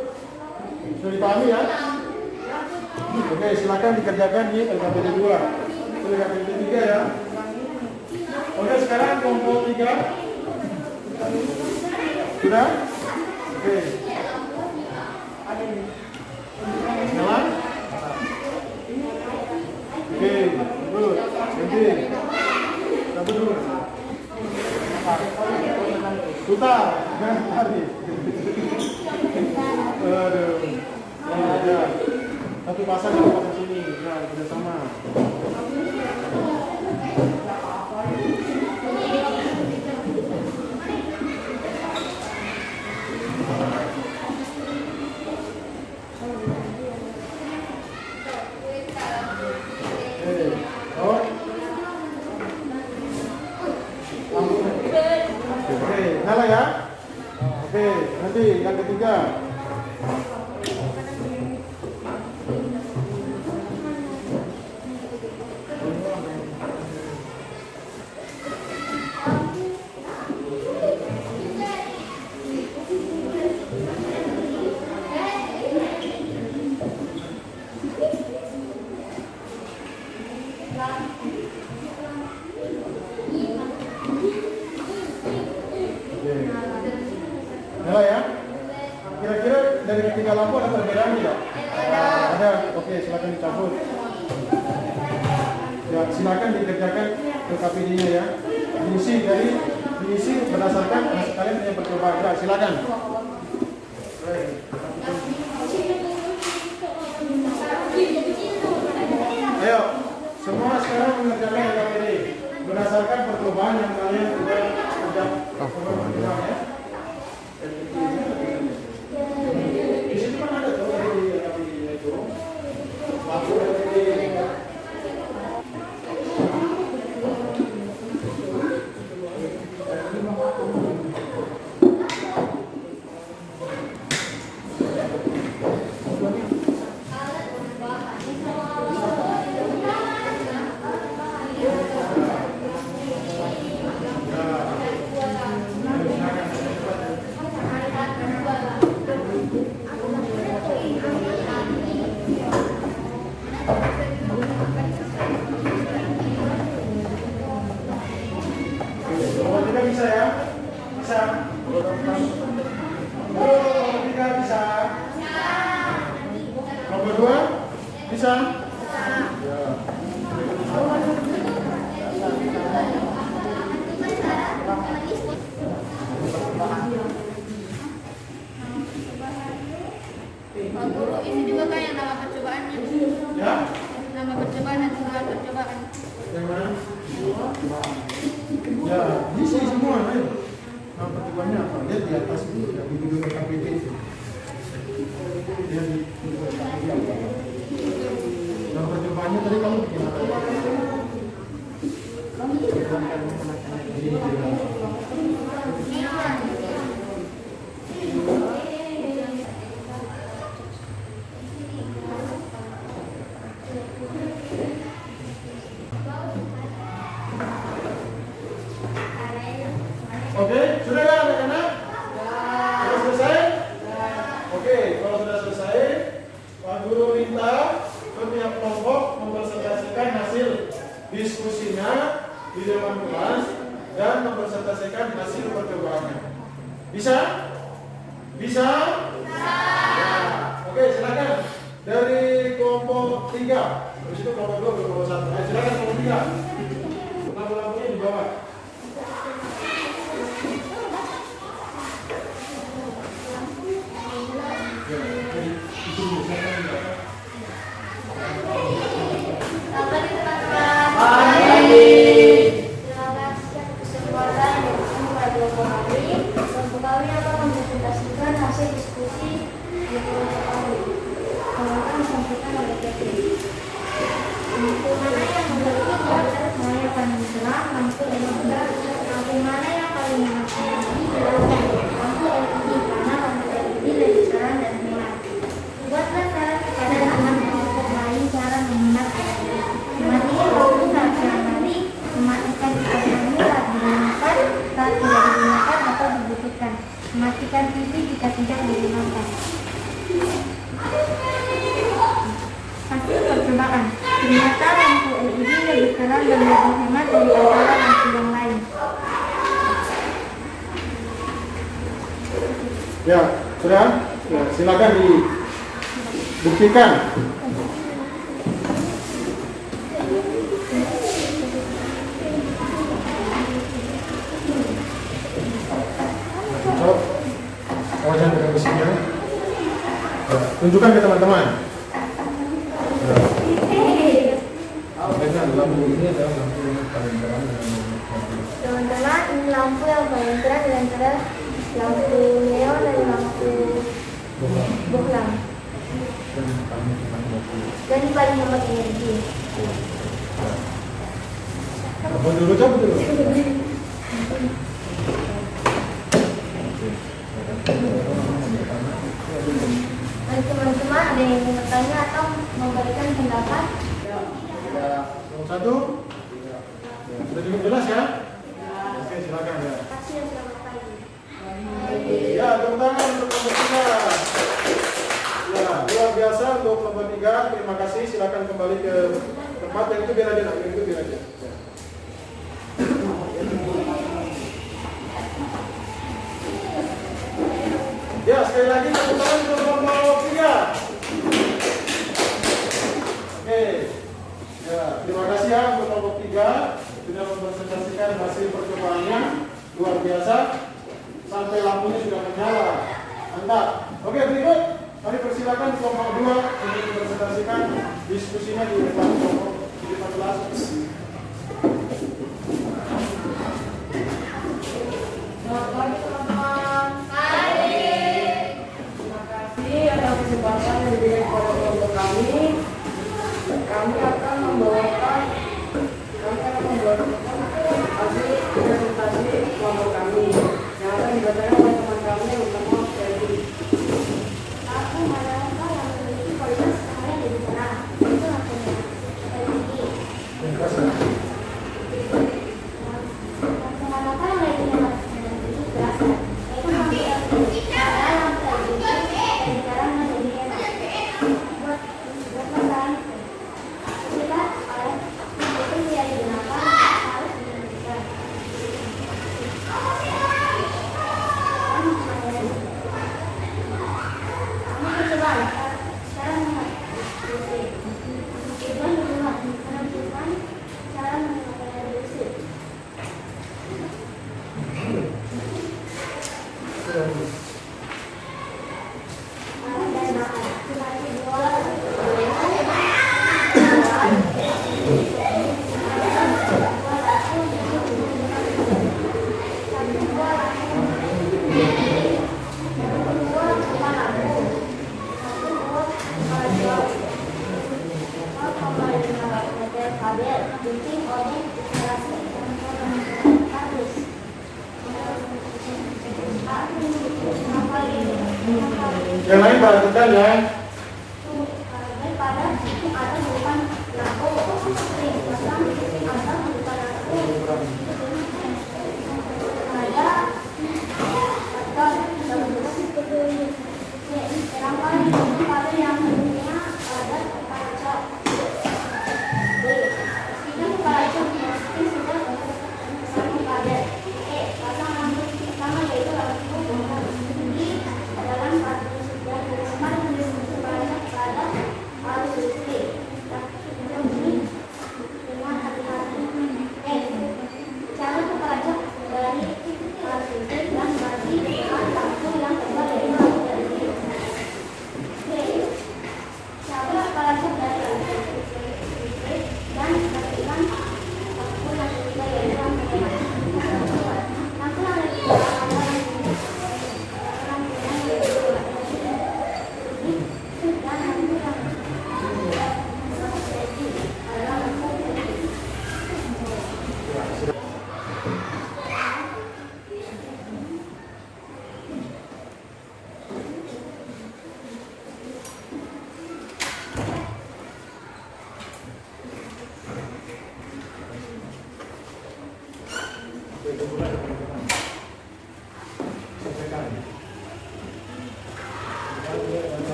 Speaker 1: Sudah dipahami ya? Oke, silakan dikerjakan di LKPD 2. LKPD 3 ya. Oke, sekarang kelompok 3. Sudah? Oke. Nyala? Oke, good. Ganti. Cabut dulu. Putar, jangan lari. Aduh. Ya. Satu pasang yang pasang sini. Ya, sudah sama. Oke, nyala ya. Oke, nanti yang ketiga. Nyala ya. Kira-kira dari ketiga lampu ada perbedaan tidak? Ada. Oke, silakan dicabut. Ya, silakan dikerjakan LKPD-nya ya. Diisi berdasarkan hasil kalian yang percobaan. Ya, silakan. Ayo, semua sekarang mengerjakan LKPD berdasarkan percobaan yang kalian sudah kerjakan. Ya. bisa ya? Bisa? Nomor 3 bisa? Nomor 2 bisa? Ya.
Speaker 2: Pak Guru, ini juga kan yang nama percobaannya.
Speaker 1: Ya?
Speaker 2: Nama percobaan dan tujuan percobaan.
Speaker 1: Yang mana? Ya, bisa semua. Ayo. Nah, percobaannya apa? Lihat di atas itu, yang di video KPT itu. Lihat di video KPT apa? Nah, percobaannya tadi kamu bikin apa? Oke, sudah kan anak-anak? Sudah selesai? Oke, kalau sudah selesai, Pak Guru minta setiap kelompok mempresentasikan hasil diskusinya di depan kelas dan mempresentasikan hasil percobaannya. Bisa? Bisa? Ya. Oke, silakan. Dari kelompok 3, habis itu kelompok 2, kelompok 1. Silakan kelompok 3. Lampu-lampunya di bawah.
Speaker 2: Selamat pagi teman-teman. Terima kasih atas kesempatan yang diberikan pada kelompok kami. Kelompok kami akan mempresentasikan hasil diskusi di kelompok kami. Akan disampaikan oleh Kevin. Lampu mana yang memiliki kualitas cahaya paling terang, lampu LED. Lampu mana yang paling menghasilkan jelaskan. Lampu LED karena lampu LED lebih terang dan hemat. Buatlah saran kepada teman kelompok lain cara menghemat energi. Matikan lampu saat siang hari, mematikan jika lampu saat digunakan, saat tidak digunakan atau dibutuhkan. Mematikan TV jika tidak digunakan. Hasil percobaan. Ternyata lampu LED lebih terang dan lebih hemat dari antara lampu yang lain.
Speaker 1: Ya, sudah? Ya, silakan dibuktikan. Cok, kawasan dengan mesinnya. Ya, tunjukkan ke teman-teman. Ya. Lampu ini adalah lampu yang paling terang dengan
Speaker 2: Teman-teman, ini lampu yang paling terang di antara lampu neon dan lampu bohlam. Dan paling hemat energi.
Speaker 1: Apa dulu coba dulu.
Speaker 2: Dan teman-teman ada yang ingin bertanya atau memberikan pendapat?
Speaker 1: Nomor 1. Sudah cukup jelas ya? Oke, silakan ya.
Speaker 2: Terima kasih dan selamat pagi.
Speaker 1: Ya, tepuk tangan untuk kelompok 3. Ya, luar biasa untuk kelompok 3. Terima kasih. Silakan kembali ke tempat yang itu biar aja, yang itu biar aja. Ya, sekali lagi tepuk tangan untuk kelompok 3. Oke. Ya, terima kasih ya untuk kelompok 3 sudah mempresentasikan hasil percobaannya. Luar biasa. Sampai lampunya sudah menyala. Mantap. Oke, berikut mari persilakan kelompok 2 untuk mempresentasikan diskusinya di depan kelompok di depan kelas.
Speaker 3: Selamat pagi teman-teman. Terima kasih atas kesempatan yang diberikan kepada kelompok kami. Kami akan membawakan hasil presentasi kelompok kami yang akan dibacakan oleh teman kami yang bernama Freddy.
Speaker 2: Lampu mana yang memiliki kualitas cahaya lebih terang? Itu lampu LED.
Speaker 1: Yang lain perhatikan ya.
Speaker 2: Daripada ada bukan lampu ring pasang atau bukan lampu ada atau pada yang punya ada kepala cok. Tidak kepala cok pasti sudah sama pada pasang lampu pertama yaitu lampu di dalam pada sudah disimpan pada arus listrik. Dengan hati-hati cara kepala cok dari arus listrik dan bagi lampu yang keluar dari lampu dari cara kepala cok dari arus listrik dan pastikan lampu yang keluar dari lampu dari lampu yang ada di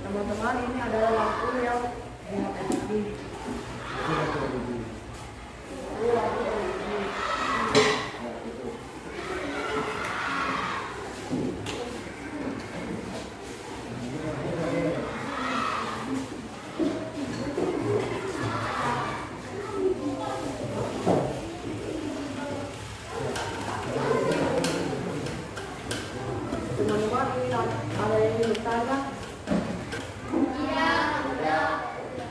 Speaker 3: Teman-teman, ini adalah lampu yang dengan LED. Teman-teman, ini ada yang bertanya.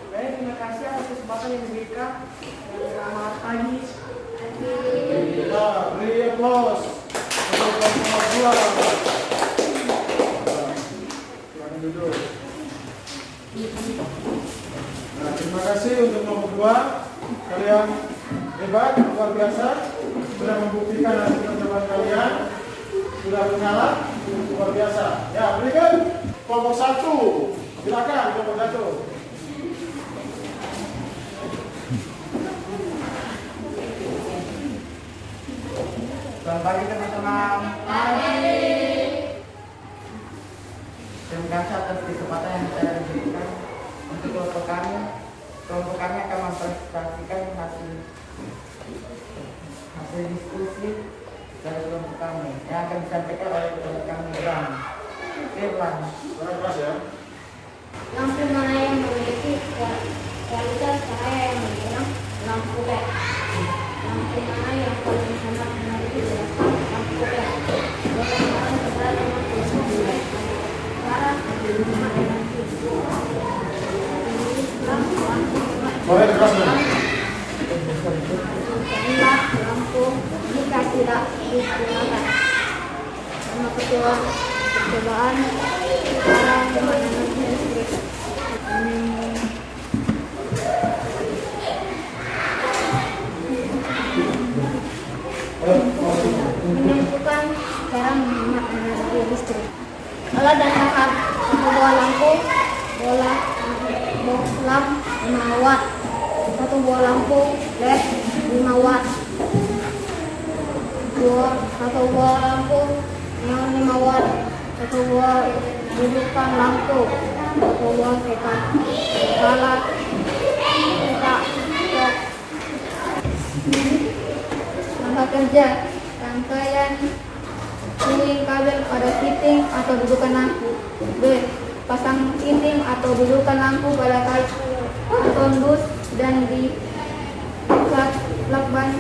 Speaker 3: Baik, terima kasih atas kesempatan yang diberikan. Selamat pagi.
Speaker 1: Kita beri aplaus untuk kelompok dua. Silakan duduk. Nah, terima kasih untuk kelompok dua. Kalian hebat, luar biasa. Sudah membuktikan hasil percobaan kalian. Sudah menyala, luar biasa. Ya, berikan kelompok satu. Silakan kelompok satu.
Speaker 5: Selamat pagi teman-teman. Terima kasih atas kesempatan yang saya berikan untuk kelompok kami. Kelompok kami akan mempresentasikan hasil diskusi dari kelompok kami yang akan disampaikan oleh kelompok kami Bang Firman.
Speaker 1: Suara keras ya.
Speaker 2: Lampu mana yang memiliki kualitas cahaya yang menjulang lampu LED. Lampu mana yang paling sangat menarik dijelaskan lampu LED. Bagaimana sebelah lampu LED cara menggunakan energi.
Speaker 1: Suara keras ya.
Speaker 2: Jadilah lampu jika tidak digunakan. Sama percobaan cara menggunakan energi listrik. Menentukan cara menghemat energi listrik. Alat dan tahap satu buah lampu lamp 5 watt, satu buah lampu LED 5 watt, satu buah lampu neon 5 watt, satu buah dudukan lampu, satu buah peta cok. Langkah kerja rangkaian swing kabel pada fitting atau dudukan lampu. B. Pasang fitting atau dudukan lampu pada kait tondus dan di lakban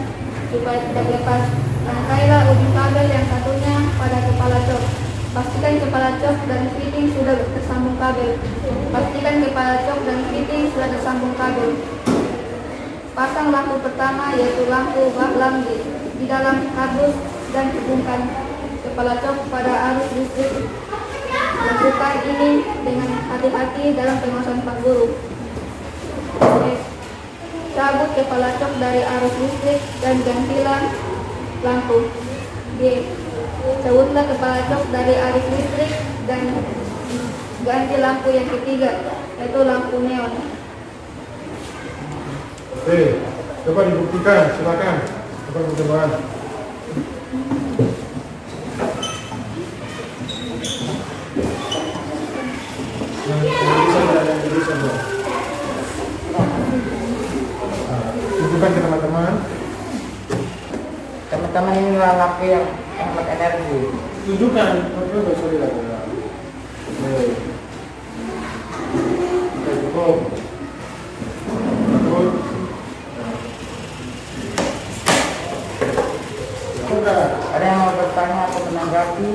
Speaker 2: supaya tidak lepas. Rangkailah ujung kabel yang satunya pada kepala cok. Pastikan kepala cok dan fitting sudah tersambung kabel. Pastikan kepala cok dan fitting sudah tersambung kabel. Pasang lampu pertama yaitu lampu baklam di dalam kardus dan hubungkan kepala cok pada arus listrik. Lakukan ini dengan hati-hati dalam pengawasan Pak Guru. Cabut kepala cok dari arus listrik dan gantilah lampu. B. Sebutlah kepala jok dari arus listrik dan ganti lampu yang ketiga, yaitu lampu neon.
Speaker 1: Oke, coba dibuktikan, silakan. Coba percobaan. Yang tulisan dong. Tunjukkan ke teman-teman.
Speaker 5: Teman-teman inilah lampu yang hemat energi.
Speaker 1: Tunjukkan, nggak usah dilakukan. Oke, cukup. Cukup.
Speaker 5: Ada yang mau bertanya atau menanggapi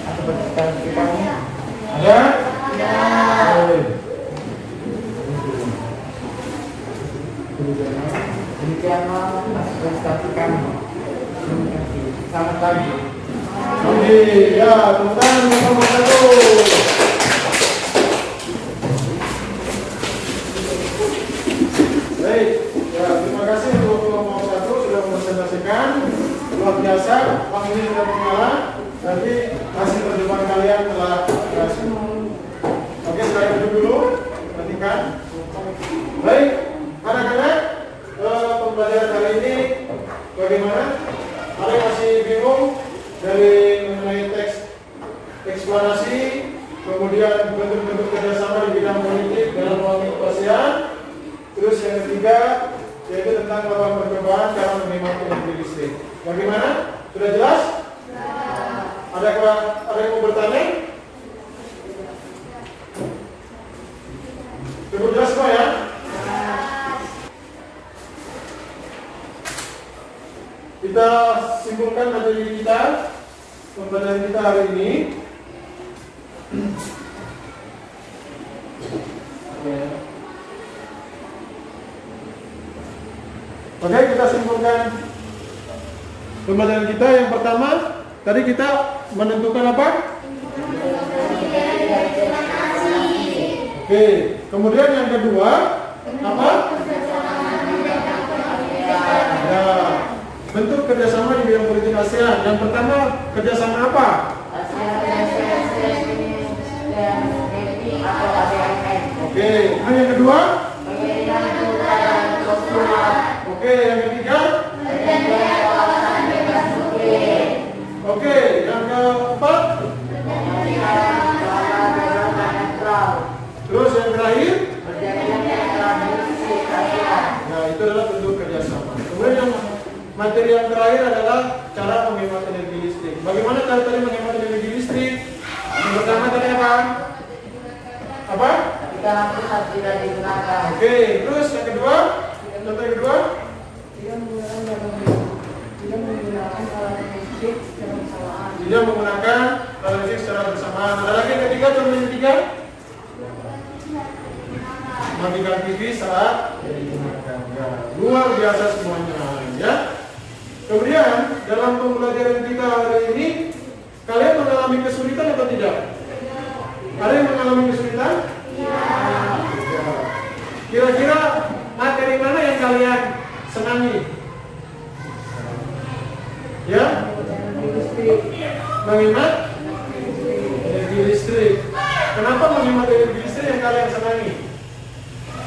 Speaker 5: atau bertanya?
Speaker 1: Ada?
Speaker 5: Ya. Demikianlah presentasi kami. Selamat pagi.
Speaker 1: Oke, ya, teman-teman, nomor 1. Baik, ya, terima kasih untuk kelompok 1 sudah mempresentasikan. Luar biasa, Bang ini sudah mengalah. Nanti hasil perjumpaan kalian telah berhasil. Oke, saya duduk dulu. Perhatikan. Baik, anak-anak, pembelajaran kali ini bagaimana? Ada yang masih bingung dari mengenai teks eksplanasi, kemudian bentuk-bentuk kerjasama di bidang politik dalam mewakili ASEAN. Terus yang ketiga yaitu tentang melakukan percobaan cara menghemat energi listrik. Bagaimana? Sudah jelas? Ada yang mau bertanya? Cukup jelas semua ya? Kita simpulkan materi kita, pembelajaran kita hari ini. Oke, kita simpulkan pembelajaran kita. Yang pertama, tadi kita menentukan apa? Oke, kemudian yang kedua apa? Ya, bentuk kerjasama di bidang politik ASEAN. Yang pertama, kerjasama apa? Oke, yang kedua? Oke, yang ketiga? Oke, yang keempat? Terus yang terakhir? Nah, itu adalah bentuk kerjasama. Kemudian yang materi yang terakhir adalah cara menghemat energi listrik. Bagaimana cara tadi menghemat energi listrik? Yang pertama tadi apa? Apa?
Speaker 5: Jika lampu tidak digunakan.
Speaker 1: Oke, terus yang kedua? Contoh yang kedua?
Speaker 3: Tidak menggunakan alat listrik secara bersamaan.
Speaker 1: Tidak menggunakan alat listrik secara bersamaan. Ada lagi yang ketiga, contoh yang ketiga? Matikan TV saat digunakan. Ya, luar biasa semuanya, ya. Kemudian dalam pembelajaran kita hari ini, kalian mengalami kesulitan atau tidak? Ada yang mengalami kesulitan? Ya. Kira-kira materi mana yang kalian senangi? Ya? Menghemat energi listrik. Kenapa menghemat energi listrik yang kalian senangi?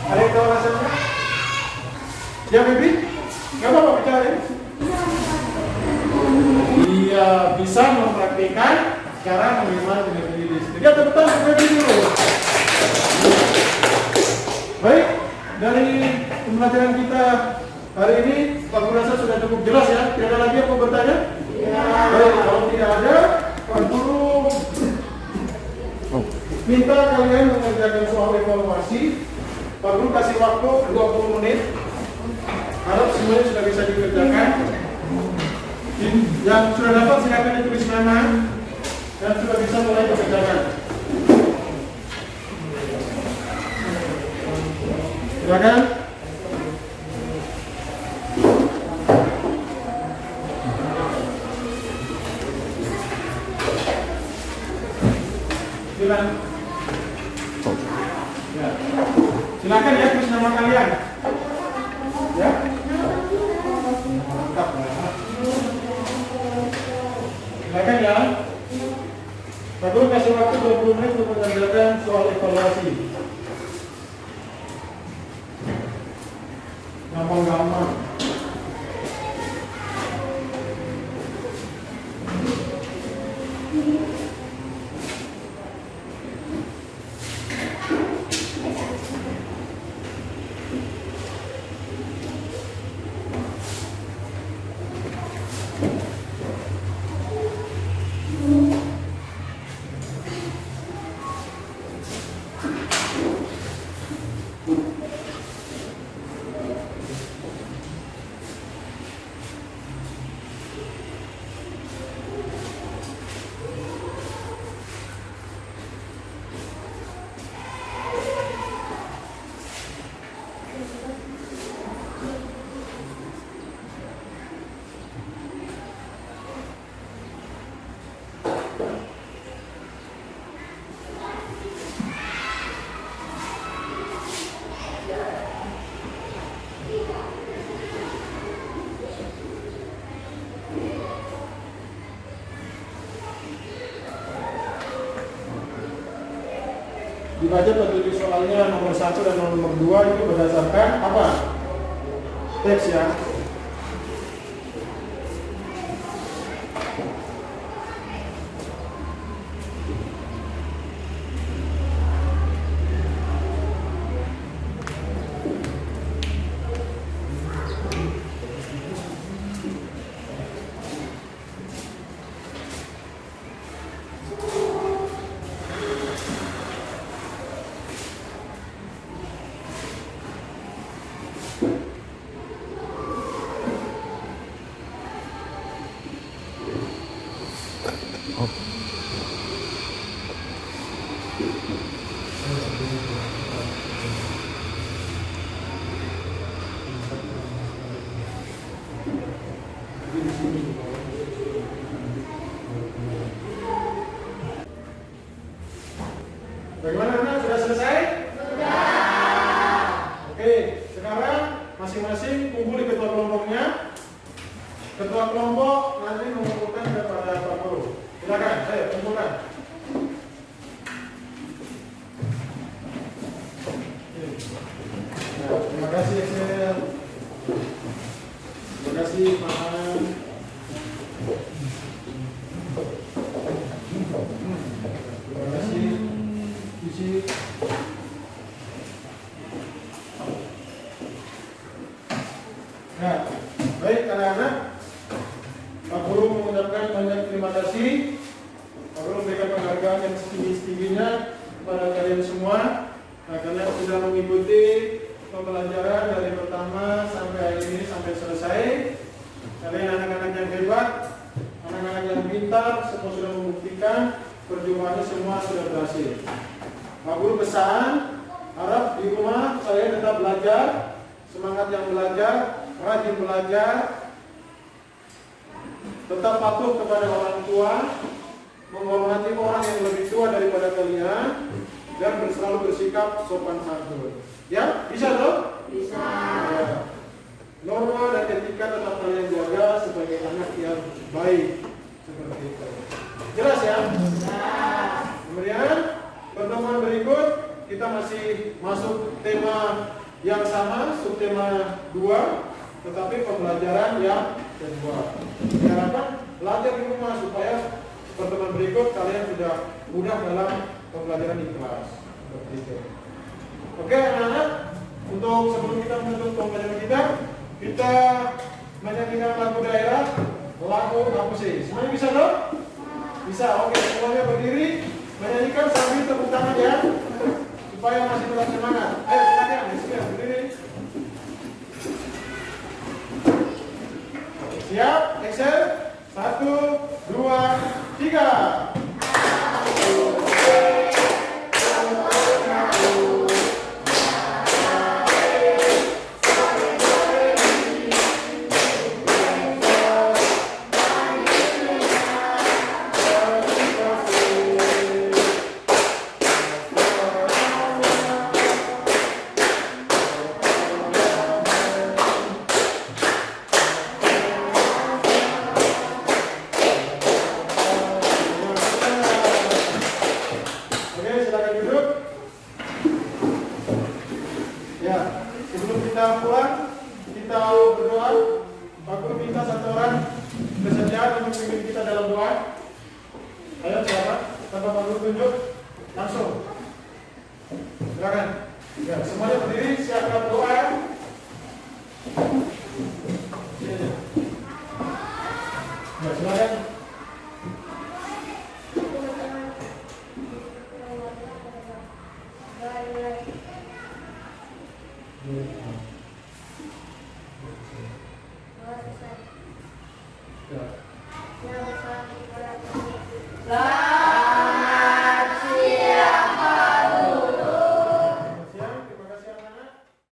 Speaker 1: Ada yang tahu rasanya? Ya, Bibi? Gak apa-apa bicara. Iya, bisa mempraktikkan cara menghemat energi listrik. Ya, teman-teman, Bibi dulu. Baik, dari pembelajaran kita hari ini, Pak Guru rasa sudah cukup jelas ya. Tidak ada lagi yang mau bertanya? Ya. Baik, kalau tidak ada, Pak Guru minta kalian mengerjakan soal evaluasi. Pak Guru kasih waktu 20 menit. Harap semuanya sudah bisa dikerjakan. Yang sudah dapat silakan ditulis nama dan sudah bisa mulai dikerjakan. Silakan. Silakan. Ya. Silakan ya, tulis nama kalian. Ya. Mantap. Silakan ya. Pak Guru kasih waktu 20 menit untuk mengerjakan soal evaluasi. Gampang-gampang. Dibaca petunjuk soalnya nomor 1 dan nomor 2 itu berdasarkan apa? Teks ya. Bagaimana anak? Sudah selesai? Sudah. Oke, sekarang masing-masing kumpul di ketua kelompoknya. Ketua kelompok nanti mengumpulkan kepada Pak Guru. Silakan, saya kumpulkan. Nah, terima kasih Excel. Terima kasih Mahan. Terima kasih Isi. Nah, baik anak-anak, Pak Guru mengucapkan banyak terima kasih. Pak Guru memberikan penghargaan yang setinggi-tingginya kepada kalian semua. Nah, kalian sudah mengikuti pembelajaran dari pertama sampai hari ini sampai selesai. Kalian anak-anak yang hebat, anak-anak yang pintar, semua sudah membuktikan perjuangannya semua sudah berhasil. Pak Guru pesan, harap di rumah saya tetap belajar, semangat yang belajar, rajin belajar, tetap patuh kepada orang tua, menghormati orang yang lebih tua daripada kalian, dan selalu bersikap sopan santun. Ya, bisa toh? Bisa. Ya. Norma dan etika tetap kalian jaga sebagai anak yang baik seperti itu. Jelas ya? Jelas. Kemudian pertemuan berikut kita masih masuk tema yang sama, subtema 2, tetapi pembelajaran yang kedua. Diharapkan belajar di rumah supaya pertemuan berikut kalian sudah mudah dalam pembelajaran di kelas. Seperti itu. Oke anak-anak, untuk sebelum kita menutup pembelajaran kita menyanyikan lagu daerah, lagu Kapusi. Semuanya bisa dong? Bisa. Oke, semuanya berdiri menyanyikan sambil tepuk tangan ya, supaya masih tetap semangat. Ayo silakan, siap berdiri. Siap, Excel. 1, 2, 3. petunjuk langsung. Silakan. Ya, semuanya berdiri, siapkan doa. Ya, silakan. Ya.